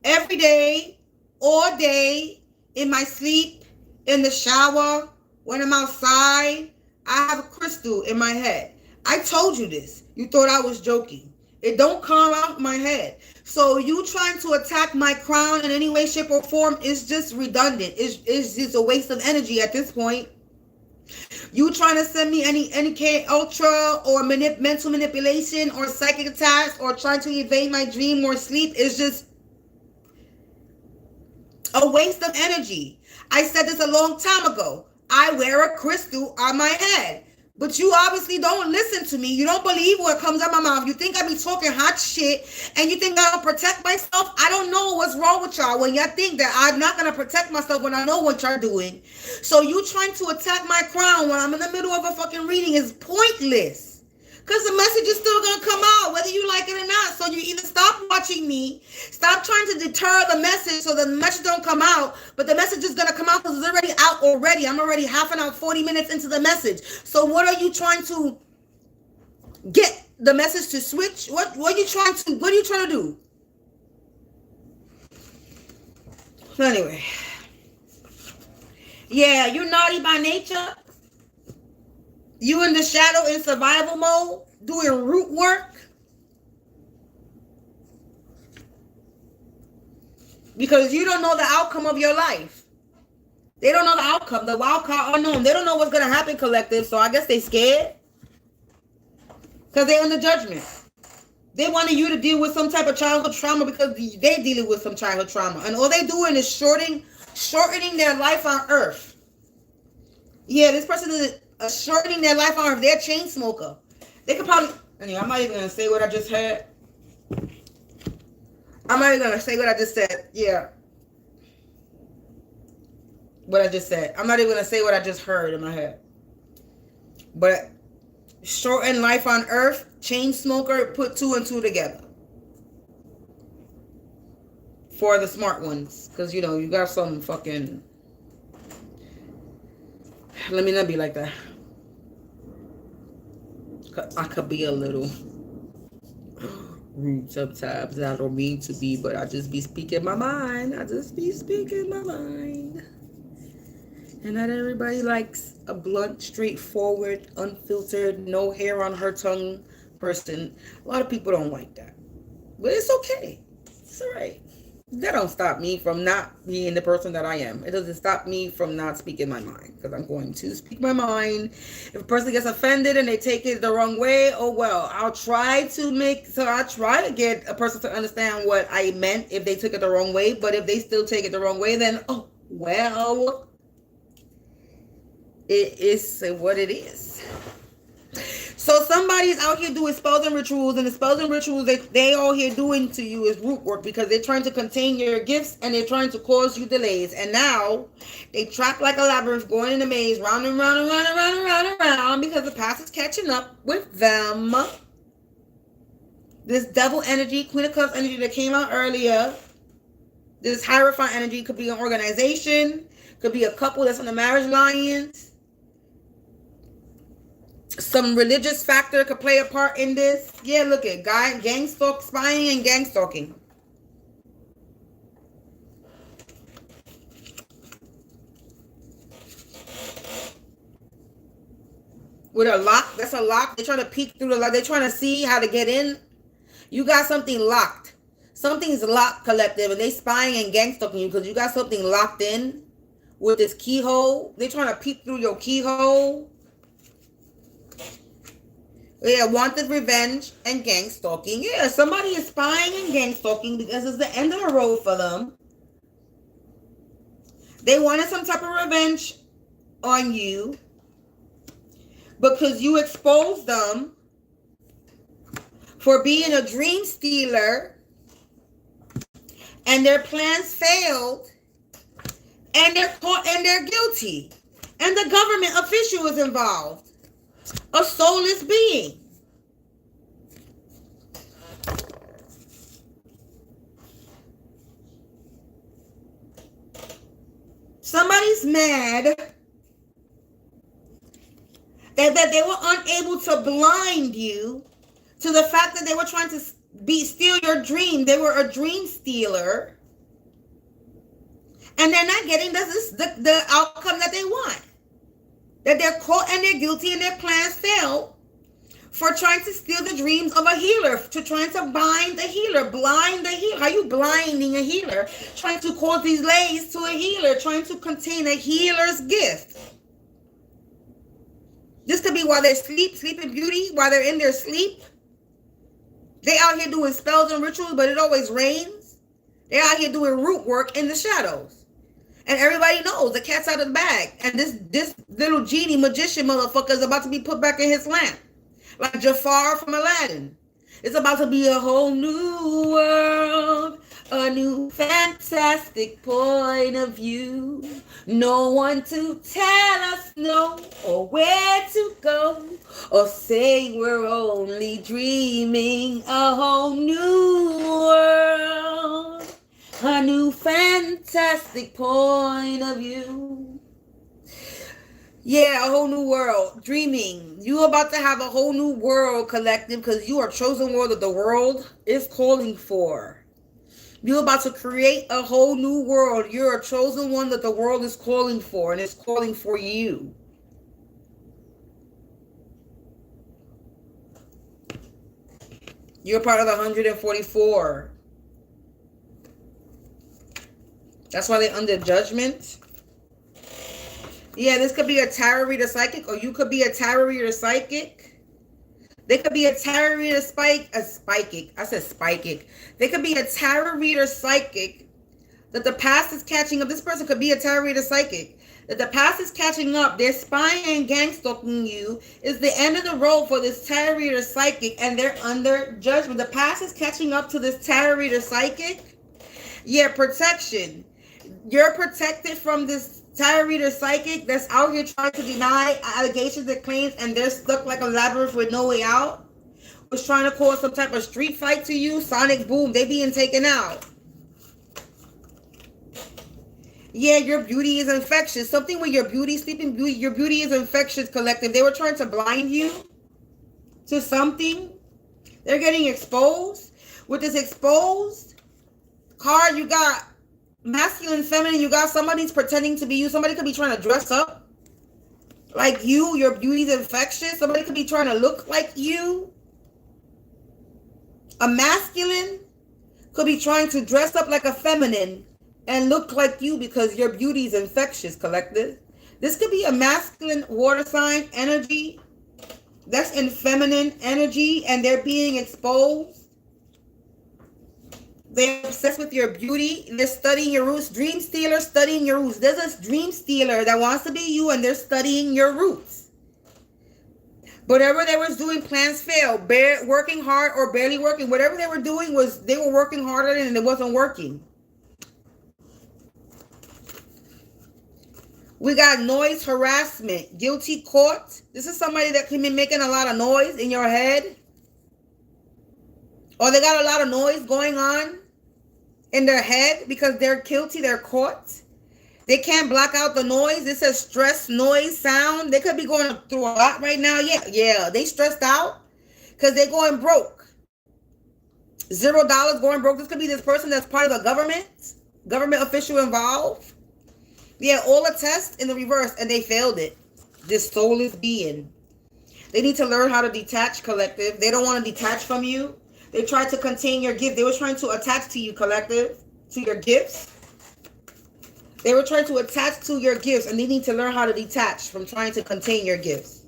Every day, all day, in my sleep, in the shower, when I'm outside, I have a crystal in my head. I told you this. You thought I was joking. It don't come out my head. So you trying to attack my crown in any way, shape, or form is just redundant. It's just a waste of energy at this point. You trying to send me any K ultra or mental manipulation or psychic attacks or trying to evade my dream or sleep is just a waste of energy. I said this a long time ago. I wear a crystal on my head. But you obviously don't listen to me. You don't believe what comes out my mouth. You think I be talking hot shit and you think I don't protect myself? I don't know what's wrong with y'all when y'all think that I'm not going to protect myself when I know what y'all doing. So you trying to attack my crown when I'm in the middle of a fucking reading is pointless. Because the message is still going to come out whether you like it or not. So you either stop watching me, stop trying to deter the message so the message don't come out, but the message is going to come out because it's already out already. I'm already half an hour, 40 minutes into the message. So what are you trying to get the message to switch? What are you trying to do? So anyway. Yeah, you're naughty by nature. You in the shadow in survival mode, doing root work. Because you don't know the outcome of your life. They don't know the outcome. The wild card unknown. They don't know what's going to happen, collective. So I guess they scared. Because they're under judgment. They wanted you to deal with some type of childhood trauma because they dealing with some childhood trauma. And all they doing is shortening their life on earth. Yeah, this person is shortening their life on earth. They're a chain smoker. They could probably... Anyway, I'm not even going to say what I just had. I'm not even going to say what I just said. Yeah. what I just said. I'm not even going to say what I just heard in my head. But shorten life on earth, chain smoker, put 2 and 2 together. For the smart ones. Because, you know, you got some fucking... Let me not be like that. I could be a little rude sometimes. I don't mean to be, but I just be speaking my mind. I just be speaking my mind. And not everybody likes a blunt, straightforward, unfiltered, no hair on her tongue person. A lot of people don't like that. But it's okay. It's all right. That don't stop me from not being the person that I am. It doesn't stop me from not speaking my mind. Because I'm going to speak my mind. If a person gets offended and they take it the wrong way, oh well. I'll try to get a person to understand what I meant if they took it the wrong way. But if they still take it the wrong way, then, oh, well, it is what it is. So somebody's out here doing spells and rituals, and the spells and rituals that they all here doing to you is root work, because they're trying to contain your gifts and they're trying to cause you delays. And now they trap like a labyrinth, going in a maze, round and round and round and round and round and round, because the past is catching up with them. This devil energy, Queen of Cups energy that came out earlier, this Hierophant energy could be an organization, could be a couple that's on the marriage lines. Some religious factor could play a part in this. Yeah, look at gang stalk, spying and gang stalking. With a lock, that's a lock. They're trying to peek through the lock. They're trying to see how to get in. You got something locked. Something's locked, collective, and they spying and gang stalking you because you got something locked in with this keyhole. They're trying to peek through your keyhole. Yeah, wanted revenge and gang stalking. Yeah, somebody is spying and gang stalking because it's the end of the road for them. They wanted some type of revenge on you because you exposed them for being a dream stealer, and their plans failed, and they're caught and they're guilty, and the government official is involved. A soulless being. Somebody's mad that they were unable to blind you to the fact that they were trying to steal your dream. They were a dream stealer, and they're not getting the outcome that they want. That they're caught and they're guilty and their plans fail for trying to steal the dreams of a healer, to trying to blind the healer. How you blinding a healer? Trying to cause delays to a healer, trying to contain a healer's gift. This could be while they're sleeping beauty, while they're in their sleep. They out here doing spells and rituals, but it always rains. They're out here doing root work in the shadows. And everybody knows the cat's out of the bag. And this little genie magician motherfucker is about to be put back in his lamp. Like Jafar from Aladdin. It's about to be a whole new world. A new fantastic point of view. No one to tell us no, or where to go, or say we're only dreaming. A whole new world. A new fantastic point of view. Yeah, a whole new world. Dreaming. You about to have a whole new world, collective, because you are chosen world that the world is calling for. You're about to create a whole new world. You're a chosen one that the world is calling for, and it's calling for you. You're part of the 144. That's why they're under judgment. Yeah, this could be a tarot reader psychic, or you could be a tarot reader psychic. They could be a tarot reader psychic. I said spikic. They could be a tarot reader psychic that the past is catching up. This person could be a tarot reader psychic. That the past is catching up. They're spying and gang stalking you. It's the end of the road for this tarot reader psychic, and they're under judgment. The past is catching up to this tarot reader psychic. Yeah, protection. You're protected from this Tarot reader psychic that's out here trying to deny allegations and claims, and they're stuck like a labyrinth with no way out. Was trying to cause some type of street fight to you. Sonic boom, they being taken out. Yeah, your beauty is infectious. Something with your beauty, sleeping beauty, your beauty is infectious, collective. They were trying to blind you to something. They're getting exposed. With this exposed card, you got masculine, feminine. You got somebody's pretending to be you. Somebody could be trying to dress up like you. Your beauty is infectious. Somebody could be trying to look like you. A masculine could be trying to dress up like a feminine and look like you because your beauty is infectious, collective. This could be a masculine water sign energy that's in feminine energy, and they're being exposed. They're obsessed with your beauty. They're studying your roots. Dream stealer studying your roots. There's a dream stealer that wants to be you, and they're studying your roots. Whatever they was doing, plans failed. Working hard or barely working. Whatever they were doing was they were working harder and it wasn't working. We got noise, harassment, guilty court. This is somebody that can be making a lot of noise in your head. Or they got a lot of noise going on in their head because they're guilty, they're caught. They can't block out the noise. It says stress, noise, sound. They could be going through a lot right now. Yeah, they stressed out because they're going broke. $0 going broke. This could be this person that's part of the government official involved. Yeah, all a test in the reverse, and they failed it. This soulless being. They need to learn how to detach, collective. They don't want to detach from you. They tried to contain your gift. They were trying to attach to you, collective, to your gifts. They were trying to attach to your gifts, and they need to learn how to detach from trying to contain your gifts.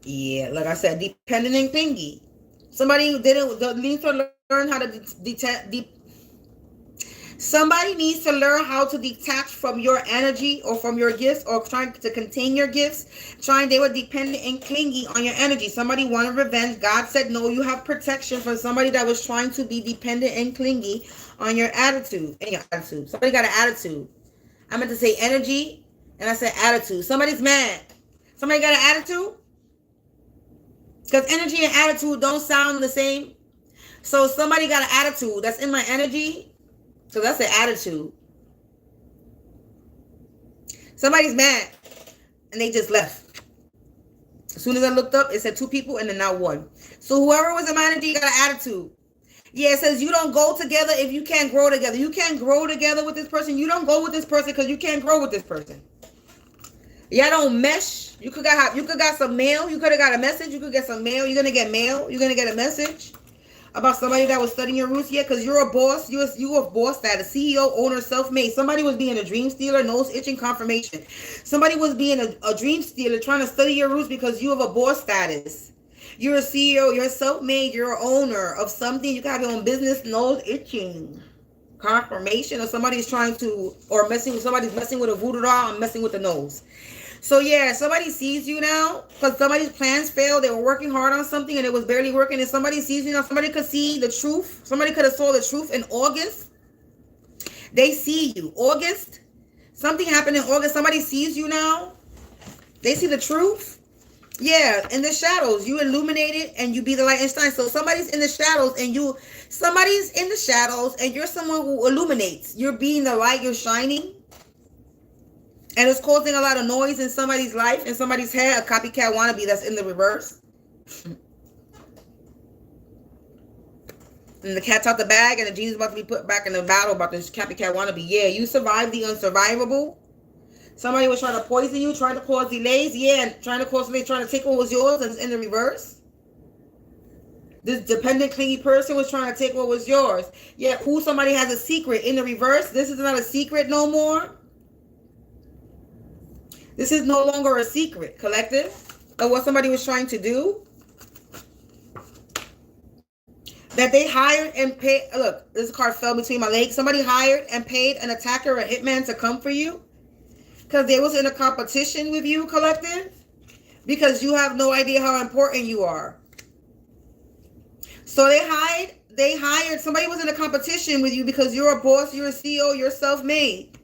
Yeah, like I said, dependent and clingy. Somebody needs to learn how to detach. Somebody needs to learn how to detach from your energy or from your gifts, or trying to contain your gifts. They were dependent and clingy on your energy. Somebody wanted revenge. God said, no, you have protection from somebody that was trying to be dependent and clingy on your attitude. And your attitude. Somebody got an attitude. I meant to say energy, and I said attitude. Somebody's mad. Somebody got an attitude? Because energy and attitude don't sound the same. So somebody got an attitude that's in my energy. So that's the attitude. Somebody's mad and they just left. As soon as I looked up, it said 2 people and then now 1. So whoever was in my energy got an attitude. Yeah, it says you don't go together if you can't grow together. You can't grow together with this person. You don't go with this person because you can't grow with this person. Y'all don't mesh. You could got some mail. You could have got a message. You could get some mail. You're gonna get mail. You're gonna get a message about somebody that was studying your roots. Yeah, because you're a boss. You a boss status, CEO, owner, self-made. Somebody was being a dream stealer, nose itching confirmation. Somebody was being a dream stealer trying to study your roots because you have a boss status. You're a CEO, you're self-made, you're an owner of something. You got your own business, nose itching confirmation, or somebody's trying to, or somebody's messing with a voodoo doll and messing with the nose. So yeah, somebody sees you now because somebody's plans failed. They were working hard on something and it was barely working. And somebody sees you now. Somebody could see the truth. Somebody could have saw the truth in August. They see you. August. Something happened in August. Somebody sees you now. They see the truth. Yeah, in the shadows. You illuminate it and you be the light and shine. So somebody's in the shadows and you're someone who illuminates. You're being the light. You're shining. And it's causing a lot of noise in somebody's life, in somebody's head, a copycat wannabe that's in the reverse. And the cat's out the bag and the genie's about to be put back in the battle about this copycat wannabe. Yeah, you survived the unsurvivable. Somebody was trying to poison you, trying to cause delays. Yeah, and trying to take what was yours, and it's in the reverse. This dependent, clingy person was trying to take what was yours. Yeah, somebody has a secret in the reverse. This is not a secret no more. This is no longer a secret, collective, of what somebody was trying to do. That they hired and paid. Look, this card fell between my legs. Somebody hired and paid an attacker or a hitman to come for you. Because they was in a competition with you, collective. Because you have no idea how important you are. So they they hired, somebody was in a competition with you because you're a boss, you're a CEO, you're self-made.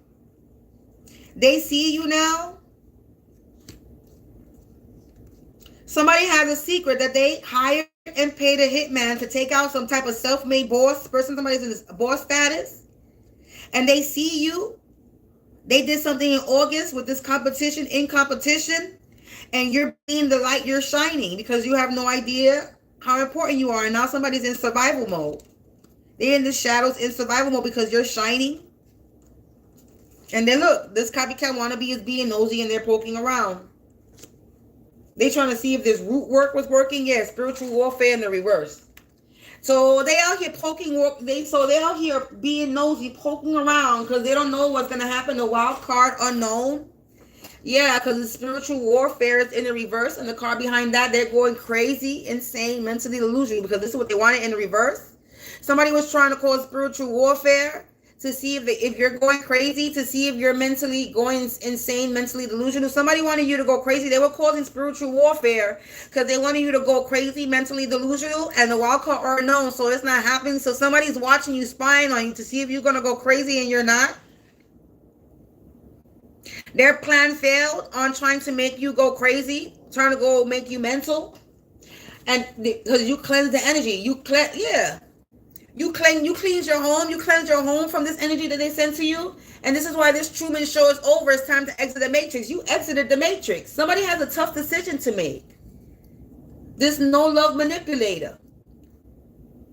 They see you now. Somebody has a secret that they hired and paid a hitman to take out some type of self-made boss person. Somebody's in this boss status. And they see you. They did something in August with this competition, and you're being the light, you're shining because you have no idea how important you are. And now somebody's in survival mode. They're in the shadows in survival mode because you're shining. And then look, this copycat wannabe is being nosy and they're poking around. They trying to see if this root work was working. Yeah, spiritual warfare in the reverse. So they out here poking, they out here being nosy, poking around because they don't know what's going to happen. The wild card unknown. Yeah, because the spiritual warfare is in the reverse. And the card behind that, they're going crazy, insane, mentally delusional because this is what they wanted in the reverse. Somebody was trying to cause spiritual warfare to see if you're going crazy, to see if you're mentally going insane, mentally delusional. Somebody wanted you to go crazy. They were causing spiritual warfare because they wanted you to go crazy, mentally delusional, and the wild card are unknown, so it's not happening. So somebody's watching you, spying on you to see if you're going to go crazy and you're not. Their plan failed on trying to make you go crazy, trying to go make you mental. And because you cleanse the energy, You cleanse your home. You cleanse your home from this energy that they sent to you. And this is why this Truman Show is over. It's time to exit the matrix. You exited the matrix. Somebody has a tough decision to make. This no love manipulator.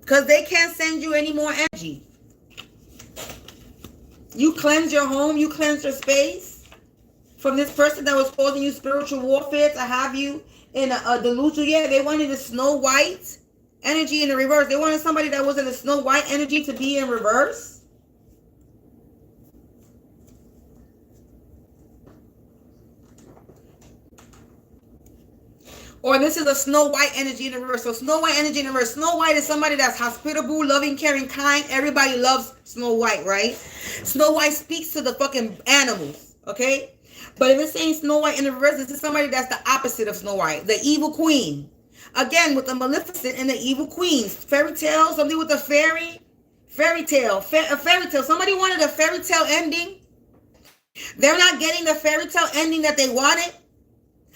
Because they can't send you any more energy. You cleanse your home. You cleanse your space from this person that was causing you spiritual warfare to have you in a delusion. Yeah, they wanted a Snow White energy in the reverse. They wanted somebody that was in a Snow White energy to be in reverse. Or this is a Snow White energy in the reverse. So Snow White energy in the reverse. Snow White is somebody that's hospitable, loving, caring, kind. Everybody loves Snow White, right? Snow White speaks to the fucking animals, okay? But if it's saying Snow White in the reverse, this is somebody that's the opposite of Snow White. The evil queen. Again, with the Maleficent and the evil queens. Fairy tale, something with a fairy tale. A fairy tale. Somebody wanted a fairy tale ending. They're not getting the fairy tale ending that they wanted.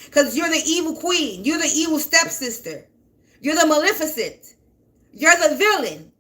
Because you're the evil queen. You're the evil stepsister. You're the Maleficent. You're the villain.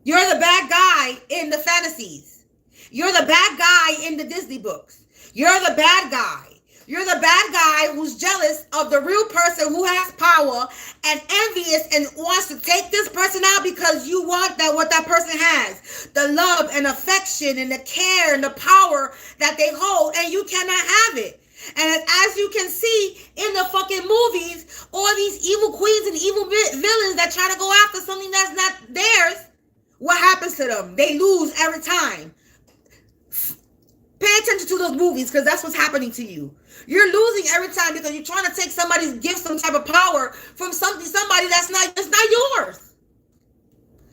You're the bad guy in the fantasies. You're the bad guy in the Disney books. You're the bad guy. You're the bad guy who's jealous of the real person who has power and envious and wants to take this person out because you want that what that person has. The love and affection and the care and the power that they hold, and you cannot have it. And as you can see in the fucking movies, all these evil queens and evil villains that try to go after something that's not theirs, what happens to them? They lose every time. Pay attention to those movies because that's what's happening to you. You're losing every time because you're trying to take somebody's gift, some type of power from somebody that's not yours.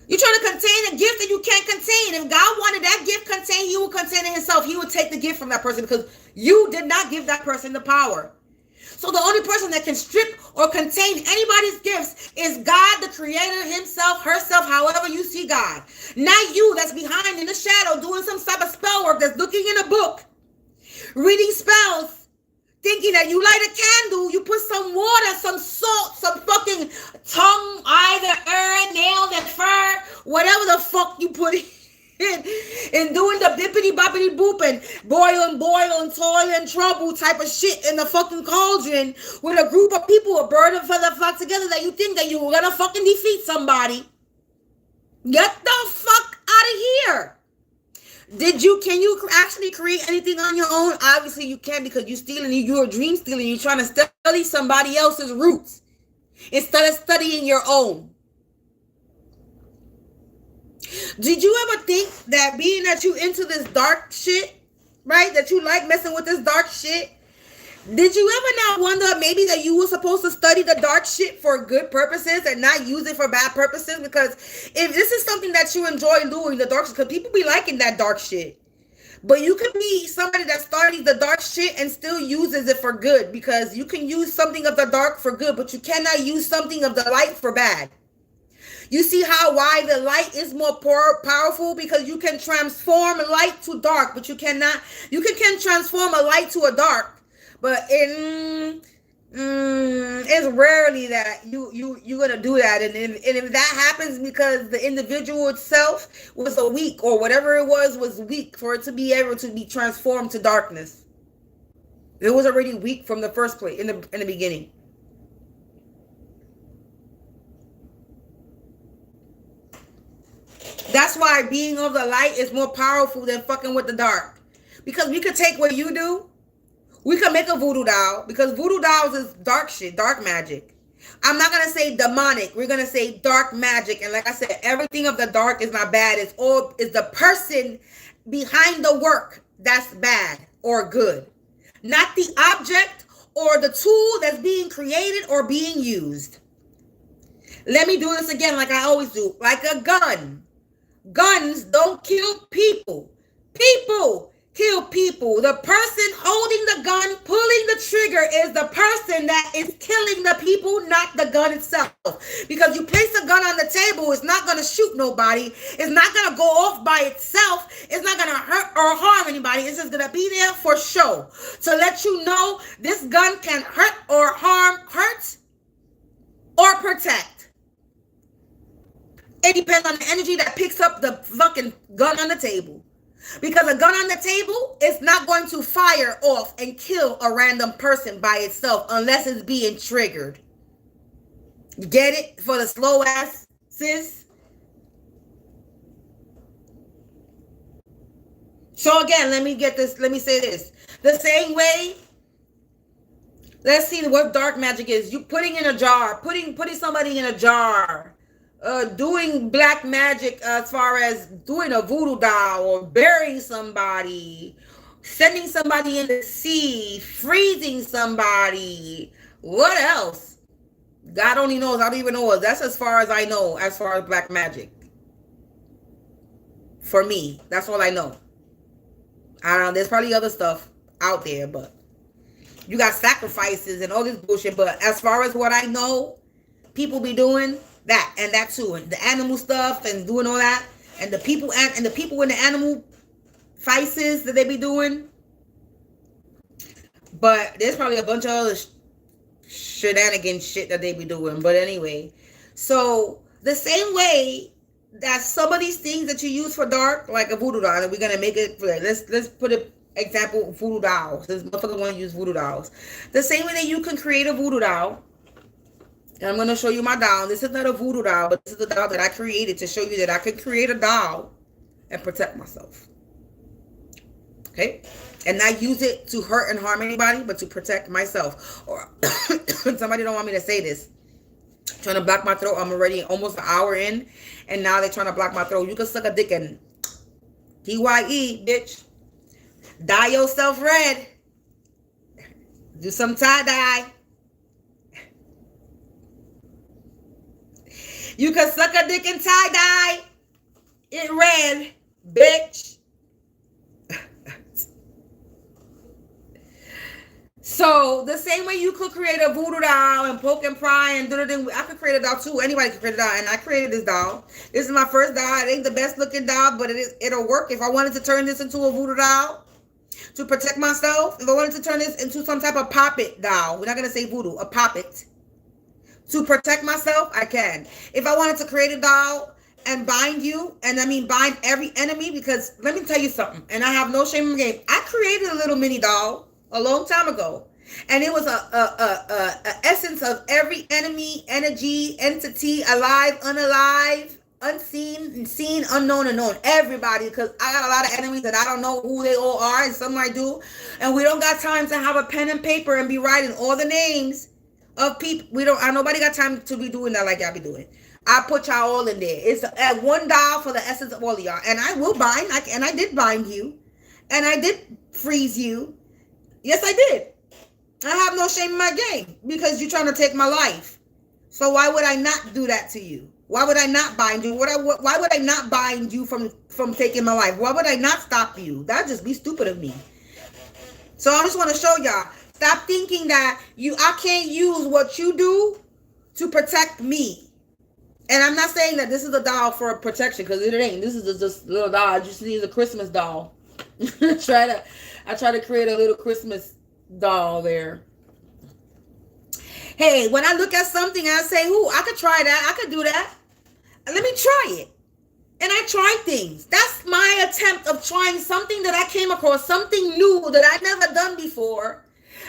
You're trying to contain a gift that you can't contain. If God wanted that gift contained, he would contain it himself. He would take the gift from that person because you did not give that person the power. So the only person that can strip or contain anybody's gifts is God, the creator himself, herself, however you see God. Not you that's behind in the shadow doing some type of spell work, that's looking in a book, reading spells, thinking that you light a candle, you put some water, some salt, some fucking tongue, either nail, and fur, whatever the fuck you put in. And doing the bippity boppity boop and boil, toil and trouble type of shit in the fucking cauldron with a group of people, a bird and feather flock together that you think that you were gonna fucking defeat somebody. Get the fuck out of here. Can you actually create anything on your own? Obviously you can, because you're stealing, you're a dream stealing, you're trying to study somebody else's roots instead of studying your own. Did you ever think that being that you into this dark shit, right, that you like messing with this dark shit, did you ever not wonder maybe that you were supposed to study the dark shit for good purposes and not use it for bad purposes? Because if this is something that you enjoy doing, the dark shit, because people be liking that dark shit. But you can be somebody that studies the dark shit and still uses it for good, because you can use something of the dark for good, but you cannot use something of the light for bad. You see why the light is more powerful? Because you can transform light to dark, but you can transform a light to a dark. But it's rarely that you're gonna do that, and if that happens because the individual itself was weak, or whatever it was weak for it to be able to be transformed to darkness. It was already weak from the first place in the beginning. That's why being of the light is more powerful than fucking with the dark, because we could take what you do. We could make a voodoo doll, because voodoo dolls is dark shit, dark magic. I'm not going to say demonic. We're going to say dark magic. And like I said, everything of the dark is not bad. It's the person behind the work that's bad or good. Not the object or the tool that's being created or being used. Let me do this again like I always do. Like a gun. Guns don't kill people. People kill people. The person holding the gun, pulling the trigger, is the person that is killing the people, not the gun itself. Because you place a gun on the table, it's not going to shoot nobody. It's not going to go off by itself. It's not going to hurt or harm anybody. It's just going to be there for show. To let you know this gun can hurt or harm, hurt or protect. It depends on the energy that picks up the fucking gun on the table. Because a gun on the table is not going to fire off and kill a random person by itself unless it's being triggered. Get it? For the slow ass sis? So again, let me say this. The same way, let's see what dark magic is. You putting in a jar, putting somebody in a jar. Doing black magic as far as doing a voodoo doll or burying somebody, sending somebody in the sea, freezing somebody. What else? God only knows. I don't even know. That's as far as I know as far as black magic. For me, that's all I know. I don't know. There's probably other stuff out there, but you got sacrifices and all this bullshit. But as far as what I know, people be doing that and that too, and the animal stuff and doing all that, and the people in the animal vices that they be doing. But there's probably a bunch of other shenanigans shit that they be doing. But anyway, so the same way that some of these things that you use for dark, like a voodoo doll, and we're gonna make it for, let's put an example, voodoo dolls. This motherfucker want to use voodoo dolls. The same way that you can create a voodoo doll. And I'm going to show you my doll. This is not a voodoo doll, but this is the doll that I created to show you that I could create a doll and protect myself. Okay? And not use it to hurt and harm anybody, but to protect myself. Or somebody don't want me to say this. Trying to block my throat. I'm already almost an hour in, and now they're trying to block my throat. You can suck a dick and DYE, bitch. Dye yourself red. Do some tie-dye. You can suck a dick and tie-dye it red, bitch. So the same way you could create a voodoo doll and poke and pry and do the thing, I could create a doll too. Anybody can create a doll, and I created this doll. This is my first doll. It ain't the best looking doll, but it'll work. If I wanted to turn this into a voodoo doll to protect myself, if I wanted to turn this into some type of puppet doll, we're not gonna say voodoo, a puppet. To protect myself, I can. If I wanted to create a doll and bind you, and I mean bind every enemy, because let me tell you something, and I have no shame in the game. I created a little mini doll a long time ago, and it was a essence of every enemy, energy, entity, alive, unalive, unseen, seen, unknown, and known. Everybody, because I got a lot of enemies and I don't know who they all are, and some I do, and we don't got time to have a pen and paper and be writing all the names of people. Nobody got time to be doing that like y'all be doing. I put y'all all in there. It's one doll for the essence of all of y'all. And I will bind, and I did bind you. And I did freeze you. Yes, I did. I have no shame in my game, because you're trying to take my life. So why would I not do that to you? Why would I not bind you? Why would I not bind you from taking my life? Why would I not stop you? That'd just be stupid of me. So I just want to show y'all. Stop thinking that I can't use what you do to protect me. And I'm not saying that this is a doll for protection, because it ain't. This is just a little doll. I just need a Christmas doll. I try to create a little Christmas doll there. Hey, when I look at something, I say, "Ooh, I could try that. I could do that. Let me try it." And I try things. That's my attempt of trying something that I came across, something new that I never done before.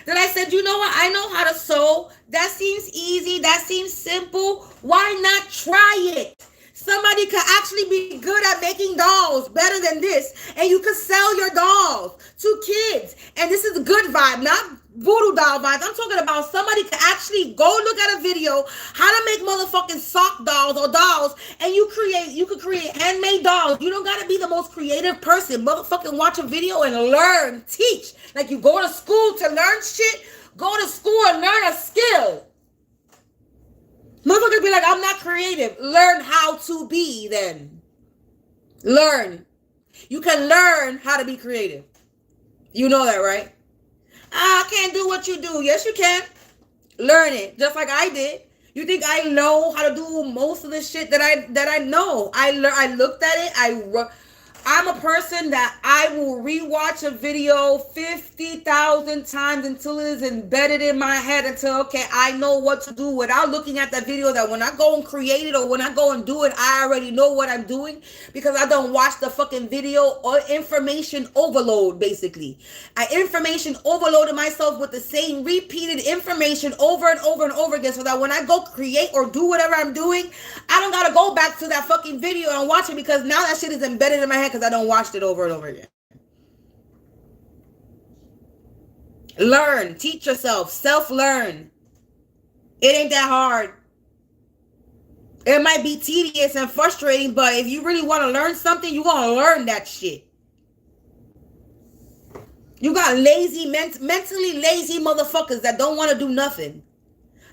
That I said, you know what? I know how to sew. That seems easy. That seems simple. Why not try it? Somebody could actually be good at making dolls better than this. And you could sell your dolls to kids. And this is a good vibe, not voodoo doll vibes. I'm talking about somebody could actually go look at a video how to make motherfucking sock dolls or dolls, and you could create handmade dolls. You don't gotta be the most creative person. Motherfucking watch a video and learn, teach. Like you go to school to learn shit, go to school and learn a skill. Motherfuckers be like, I'm not creative. Learn how to be then. Learn. You can learn how to be creative. You know that, right? I can't do what you do. Yes, you can. Learn it, just like I did. You think I know how to do most of the shit that I know? I looked at it. I'm a person that I will rewatch a video 50,000 times until it is embedded in my head, until, okay, I know what to do without looking at that video, that when I go and create it or when I go and do it, I already know what I'm doing because I don't watch the fucking video or information overload, basically. I information overloaded myself with the same repeated information over and over and over again, so that when I go create or do whatever I'm doing, I don't gotta go back to that fucking video and watch it, because now that shit is embedded in my head because I don't watch it over and over again. Learn, teach yourself, self-learn. It ain't that hard. It might be tedious and frustrating, but if you really want to learn something, you're going to learn that shit. You got lazy, mentally lazy motherfuckers that don't want to do nothing.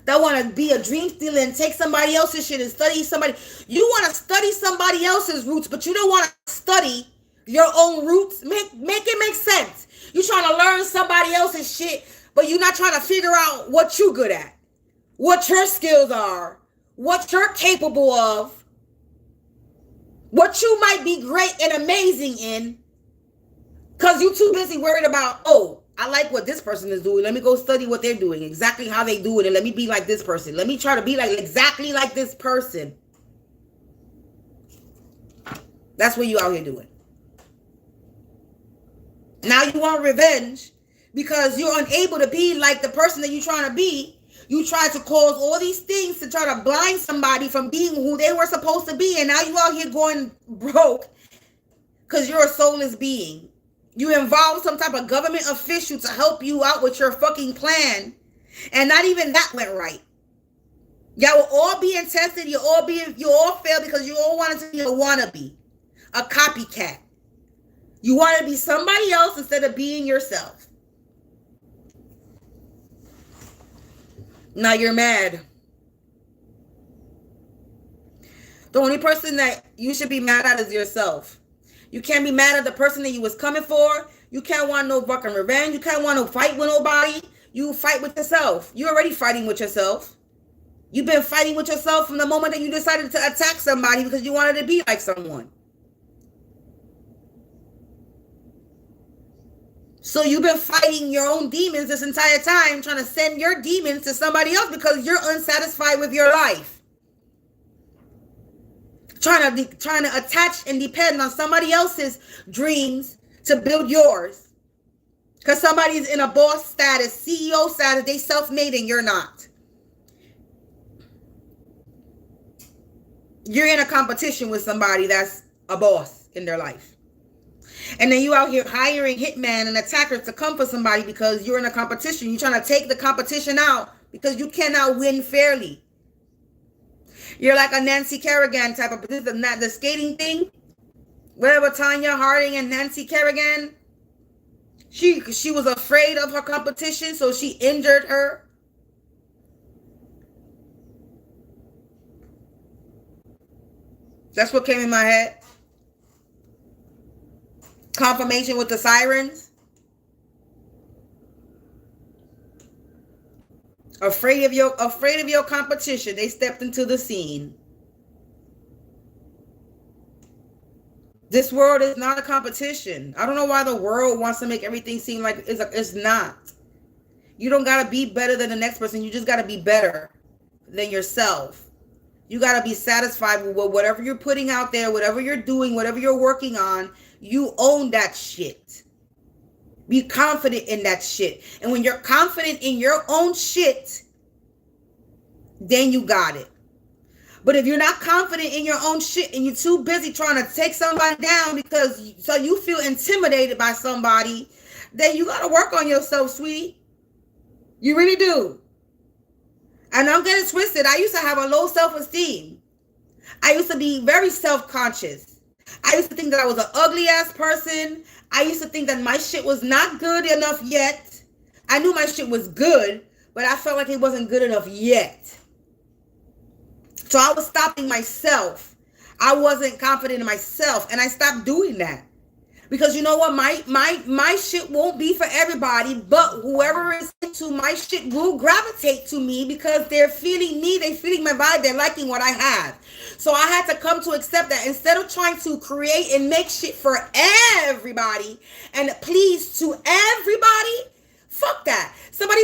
That want to be a dream stealer and take somebody else's shit and study somebody. You want to study somebody else's roots, but you don't want to study your own roots. Make it make sense. You trying to learn somebody else's shit, but you're not trying to figure out what you good at, what your skills are, what you're capable of, what you might be great and amazing in, because you too busy worried about, oh, I like what this person is doing. Let me go study what they're doing, exactly how they do it, and let me be like this person. Let me try to be like exactly like this person. That's what you out here doing. Now you want revenge because you're unable to be like the person that you're trying to be. You try to cause all these things to try to blind somebody from being who they were supposed to be, and now you out here going broke because you're a soulless being. You involve some type of government official to help you out with your fucking plan, and not even that went right. Y'all were all being tested. You all failed because you all wanted to be a wannabe, a copycat. You want to be somebody else instead of being yourself. Now you're mad. The only person that you should be mad at is yourself. You can't be mad at the person that you was coming for. You can't want no fucking revenge. You can't want to fight with nobody. You fight with yourself. You're already fighting with yourself. You've been fighting with yourself from the moment that you decided to attack somebody because you wanted to be like someone. So you've been fighting your own demons this entire time, trying to send your demons to somebody else because you're unsatisfied with your life. Trying to attach and depend on somebody else's dreams to build yours. Because somebody's in a boss status, CEO status, they self-made and you're not. You're in a competition with somebody that's a boss in their life. And then you out here hiring hitman and attackers to come for somebody because you're in a competition. You're trying to take the competition out because you cannot win fairly. You're like a Nancy Kerrigan type of, the skating thing. Whatever, Tanya Harding and Nancy Kerrigan. She was afraid of her competition, so she injured her. That's what came in my head. Confirmation with the sirens. Afraid of your competition, they stepped into the scene. This world is not a competition. I don't know why the world wants to make everything seem like it's not. You don't got to be better than the next person. You just got to be better than yourself. You got to be satisfied with whatever you're putting out there, whatever you're doing, whatever you're working on. You own that shit. Be confident in that shit. And when you're confident in your own shit, then you got it. But if you're not confident in your own shit and you're too busy trying to take somebody down so you feel intimidated by somebody, then you got to work on yourself, sweetie. You really do. And don't get it twisted. I used to have a low self-esteem. I used to be very self-conscious. I used to think that I was an ugly ass person. I used to think that my shit was not good enough yet. I knew my shit was good, but I felt like it wasn't good enough yet. So I was stopping myself. I wasn't confident in myself, and I stopped doing that. Because you know what? My shit won't be for everybody, but whoever is into my shit will gravitate to me because they're feeling me, they're feeling my vibe, they're liking what I have. So I had to come to accept that instead of trying to create and make shit for everybody and please to everybody, fuck that. Somebody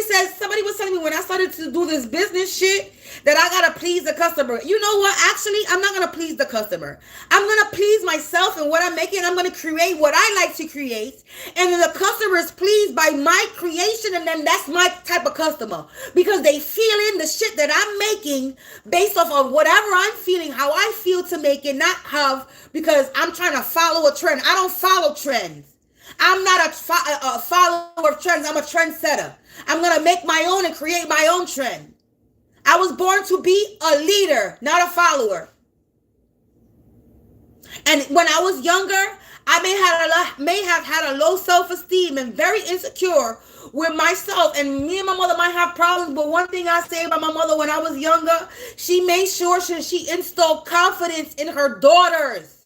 was telling me when I started to do this business shit that I gotta please the customer. You know what? Actually, I'm not gonna please the customer. I'm gonna please myself and what I'm making. I'm gonna create what I like to create. And then the customer is pleased by my creation, and then that's my type of customer. Because they feel in the shit that I'm making based off of whatever I'm feeling, how I feel to make it, not how, because I'm trying to follow a trend. I don't follow trends. I'm not a follower of trends. I'm a trendsetter. I'm going to make my own and create my own trend. I was born to be a leader, not a follower. And when I was younger, I may have had a low self-esteem and very insecure with myself. And me and my mother might have problems. But one thing I say about my mother when I was younger, she made sure she instilled confidence in her daughters.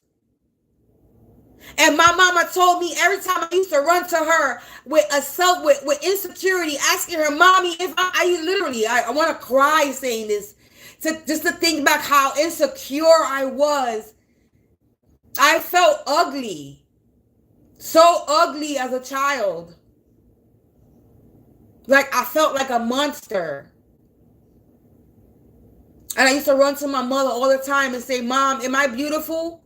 And my mama told me every time I used to run to her with insecurity, asking her, Mommy, if I want to cry saying this, just to think back how insecure I was. I felt ugly. So ugly as a child. Like I felt like a monster. And I used to run to my mother all the time and say, Mom, am I beautiful?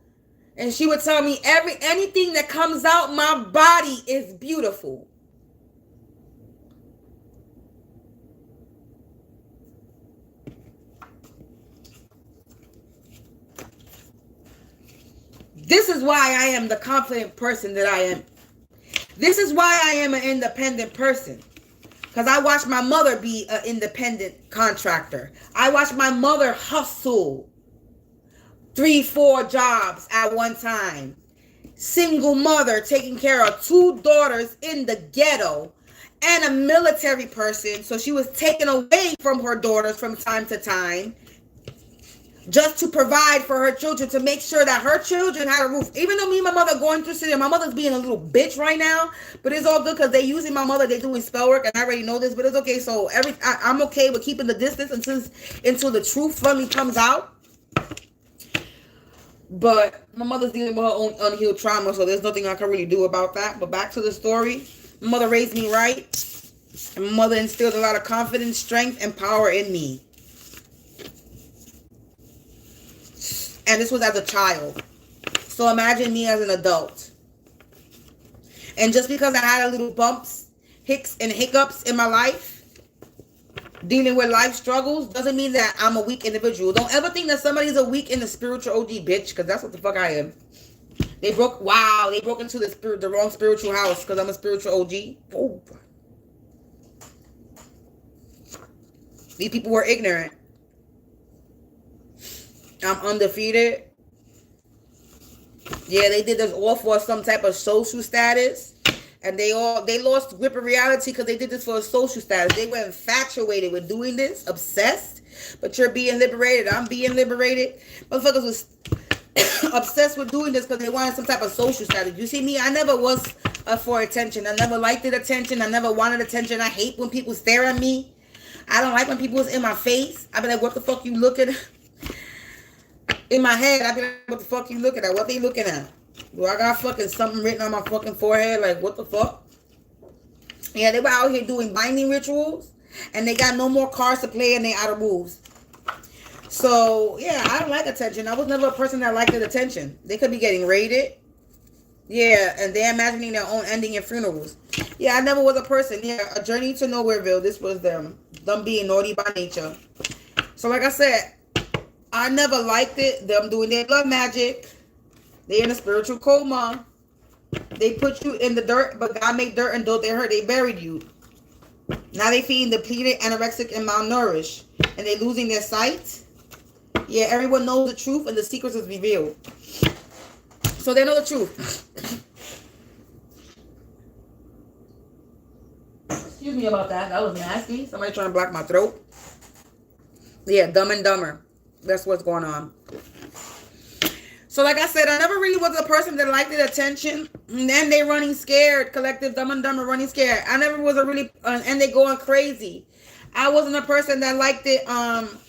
And she would tell me anything that comes out my body is beautiful. This is why I am the confident person that I am. This is why I am an independent person. Because I watched my mother be an independent contractor. I watched my mother hustle 3-4 jobs at one time. Single mother taking care of 2 daughters in the ghetto and a military person. So she was taken away from her daughters from time to time just to provide for her children, to make sure that her children had a roof. Even though me and my mother going through shit, my mother's being a little bitch right now, but it's all good because they using my mother, they doing spell work, and I already know this, but it's okay. So I'm okay with keeping the distance until the truth finally comes out. But my mother's dealing with her own unhealed trauma, so there's nothing I can really do about that. But back to the story. My mother raised me right. And my mother instilled a lot of confidence, strength, and power in me. And this was as a child. So imagine me as an adult. And just because I had a little bumps, hiccups in my life, dealing with life struggles, doesn't mean that I'm a weak individual. Don't ever think that somebody's a weak in the spiritual OG, bitch, because that's what the fuck I am. They broke into the wrong spiritual house because I'm a spiritual OG. Oh. These people were ignorant. I'm undefeated. Yeah, they did this all for some type of social status. And they lost grip of reality because they did this for a social status. They were infatuated with doing this, obsessed. But you're being liberated. I'm being liberated. Motherfuckers was obsessed with doing this because they wanted some type of social status. You see me? I never was for attention. I never liked the attention. I never wanted attention. I hate when people stare at me. I don't like when people is in my face. I be like, what the fuck you looking at? In my head, I be like, what the fuck you looking at? What they looking at? Do I got fucking something written on my fucking forehead? Like, what the fuck? Yeah, they were out here doing binding rituals, and they got no more cards to play, and they out of moves. So, yeah, I don't like attention. I was never a person that liked the attention. They could be getting raided. Yeah, and they're imagining their own ending in funerals. Yeah, I never was a person. Yeah, a journey to Nowhereville. This was them being naughty by nature. So, like I said, I never liked it. Them doing their blood magic. They in a spiritual coma. They put you in the dirt, but God made dirt and though they hurt, they buried you. Now they feeling depleted, anorexic, and malnourished. And they losing their sight. Yeah, everyone knows the truth and the secrets is revealed. So they know the truth. Excuse me about that. That was nasty. Somebody trying to block my throat. Yeah, Dumb and Dumber. That's what's going on. So like I said, I never really was a person that liked the attention. And then they running scared. Collective Dumb and Dumber running scared. I never was a really, and they going crazy. I wasn't a person that liked the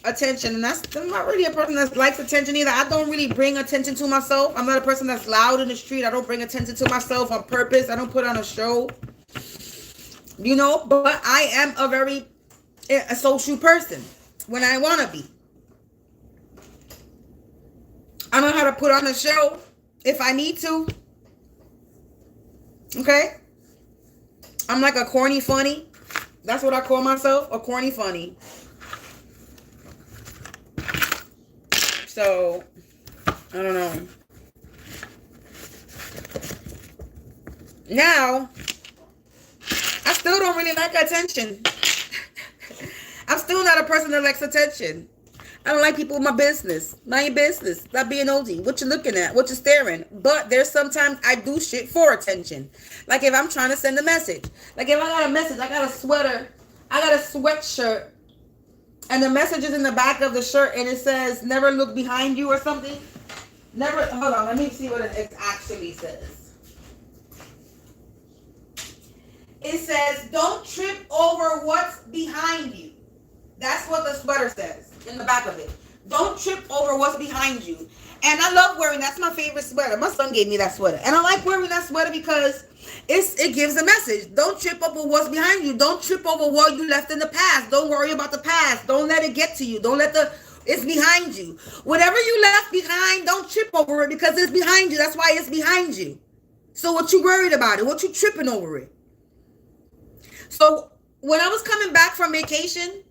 attention. And I'm not really a person that likes attention either. I don't really bring attention to myself. I'm not a person that's loud in the street. I don't bring attention to myself on purpose. I don't put on a show. You know, but I am a social person when I want to be. I know how to put on a show if I need to. Okay? I'm like a corny funny. That's what I call myself, a corny funny. So, I don't know. Now, I still don't really like attention. I'm still not a person that likes attention. I don't like people in my business. Mind your business. Stop being nosy. What you looking at? What you staring? But there's sometimes I do shit for attention. Like if I'm trying to send a message. Like if I got a message, I got a sweater. I got a sweatshirt. And the message is in the back of the shirt and it says, never look behind you or something. Never, hold on. Let me see what it actually says. It says, don't trip over what's behind you. That's what the sweater says. In the back of it. Don't trip over what's behind you. And I love wearing, that's my favorite sweater. My son gave me that sweater. And I like wearing that sweater because it gives a message. Don't trip over what's behind you. Don't trip over what you left in the past. Don't worry about the past. Don't let it get to you. Don't let it's behind you. Whatever you left behind, don't trip over it because it's behind you. That's why it's behind you. So what you worried about it? What you tripping over it? So when I was coming back from vacation,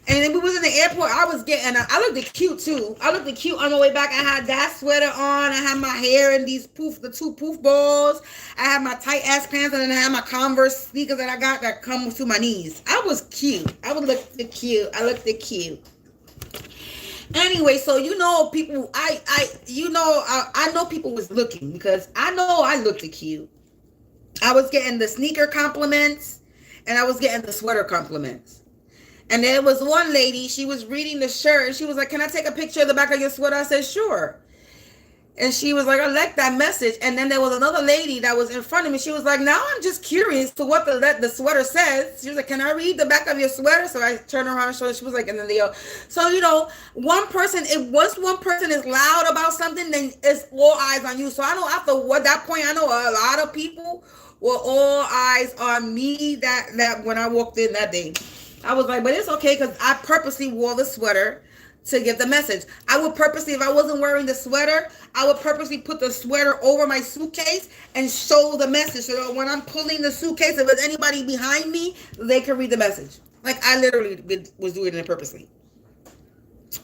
and then we was in the airport, I looked cute too. I looked cute on the way back. I had that sweater on. I had my hair in the two poof balls. I had my tight ass pants, and then I had my Converse sneakers that I got that come to my knees. I was cute. I looked cute. Anyway, so you know people, I know people was looking because I know I looked cute. I was getting the sneaker compliments, and I was getting the sweater compliments. And there was one lady, she was reading the shirt, and she was like, can I take a picture of the back of your sweater? I said, sure. And she was like, I like that message. And then there was another lady that was in front of me. She was like, now I'm just curious to what the sweater says. She was like, can I read the back of your sweater? So I turned around and showed her. She was like, and then they all. So, you know, once one person is loud about something, then it's all eyes on you. So I know after that point, I know a lot of people were all eyes on me that when I walked in that day. I was like, but it's okay because I purposely wore the sweater to give the message. I would purposely, if I wasn't wearing the sweater, I would purposely put the sweater over my suitcase and show the message. So that when I'm pulling the suitcase, if there's anybody behind me, they can read the message. Like I literally was doing it purposely.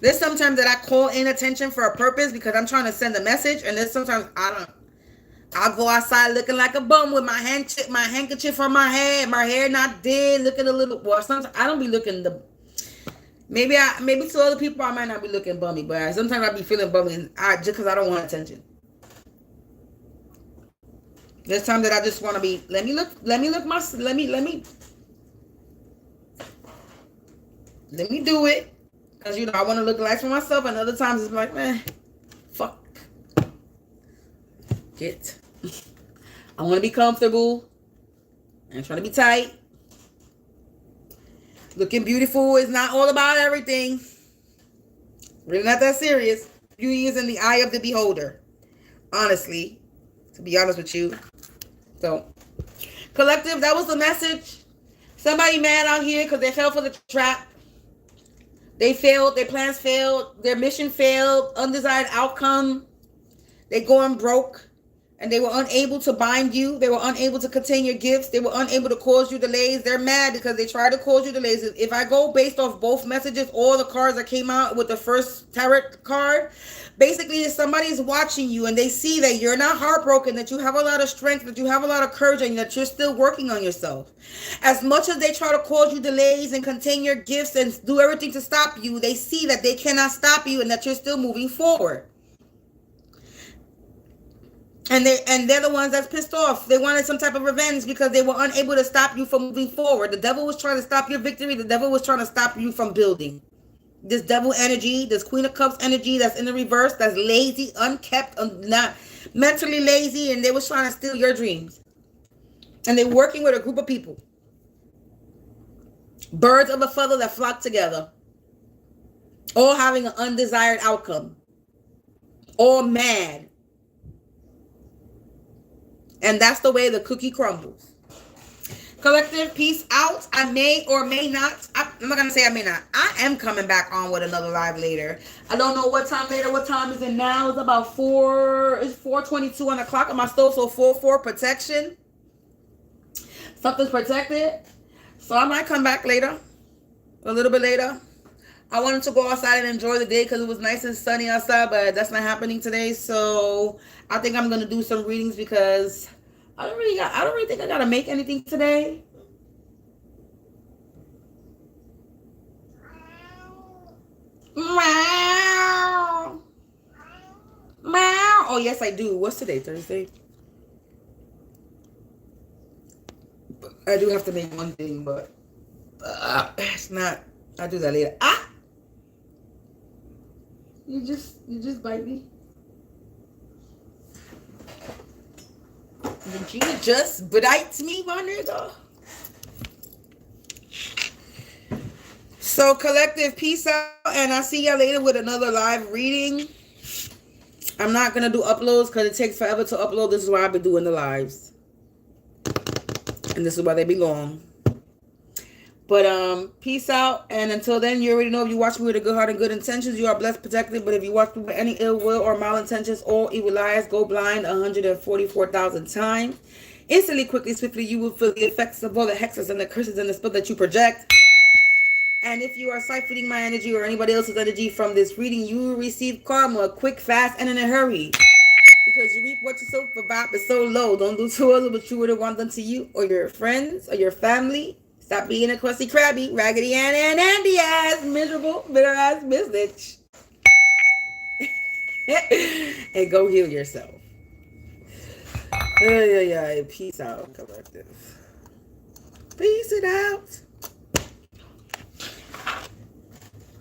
There's sometimes that I call in attention for a purpose because I'm trying to send a message. And there's sometimes I'll go outside looking like a bum with my handkerchief on my head, my hair not dead, looking a little. Well, sometimes I don't be looking maybe to other people I might not be looking bummy, but sometimes I be feeling bummy just because I don't want attention. There's time that I just want to be. Let me do it because I want to look nice for myself, and other times it's like, man, fuck. I want to be comfortable. I'm trying to be tight. Looking beautiful is not all about everything. Really not that serious. Beauty is in the eye of the beholder. Honestly. to be honest with you. So, collective, that was the message. Somebody mad out here because they fell for the trap. They failed. Their plans failed. Their mission failed. Undesired outcome. They going broke. And they were unable to bind you. They were unable to contain your gifts. They were unable to cause you delays. They're mad because they tried to cause you delays. If I go based off both messages, all the cards that came out with the first tarot card, basically if somebody's watching you and they see that you're not heartbroken, that you have a lot of strength, that you have a lot of courage, and that you're still working on yourself. As much as they try to cause you delays and contain your gifts and do everything to stop you, they see that they cannot stop you and that you're still moving forward. And they're the ones that's pissed off. They wanted some type of revenge because they were unable to stop you from moving forward. The devil was trying to stop your victory. The devil was trying to stop you from building. This devil energy, this Queen of Cups energy that's in the reverse, that's lazy, unkept, not mentally lazy, and they was trying to steal your dreams. And they're working with a group of people. Birds of a feather that flock together. All having an undesired outcome. All mad. And that's the way the cookie crumbles. Collective, peace out. I may or may not. I'm not going to say I may not. I am coming back on with another live later. I don't know what time later. What time is it now? It's about 4:22 on the clock on my stove. So 4 protection. Something's protected. So I might come back later. A little bit later. I wanted to go outside and enjoy the day because it was nice and sunny outside, but that's not happening today. So I think I'm gonna do some readings because I don't really think I gotta make anything today. Meow. Meow. Oh yes, I do. What's today? Thursday. I do have to make one thing, but it's not. I'll do that later. Ah. You just bite me. Did you just bite me, my nigga? So, collective, peace out, and I'll see y'all later with another live reading. I'm not gonna do uploads because it takes forever to upload. This is why I've been doing the lives, and this is why they be long. But peace out, and until then, you already know if you watch me with a good heart and good intentions, you are blessed, protected. But if you watch me with any ill will or malintentions, all evil eyes go blind 144,000 times. Instantly, quickly, swiftly, you will feel the effects of all the hexes and the curses and the spell that you project. And if you are siphoning my energy or anybody else's energy from this reading, you will receive karma quick, fast, and in a hurry. Because you reap what you sow. For vibe is so low. Don't do too early what you would have want done to you or your friends or your family. Stop being a crusty, crabby, raggedy, and Andy ass, miserable, bitter ass bitch. And go heal yourself. Yeah. Peace out, collective. Peace it out.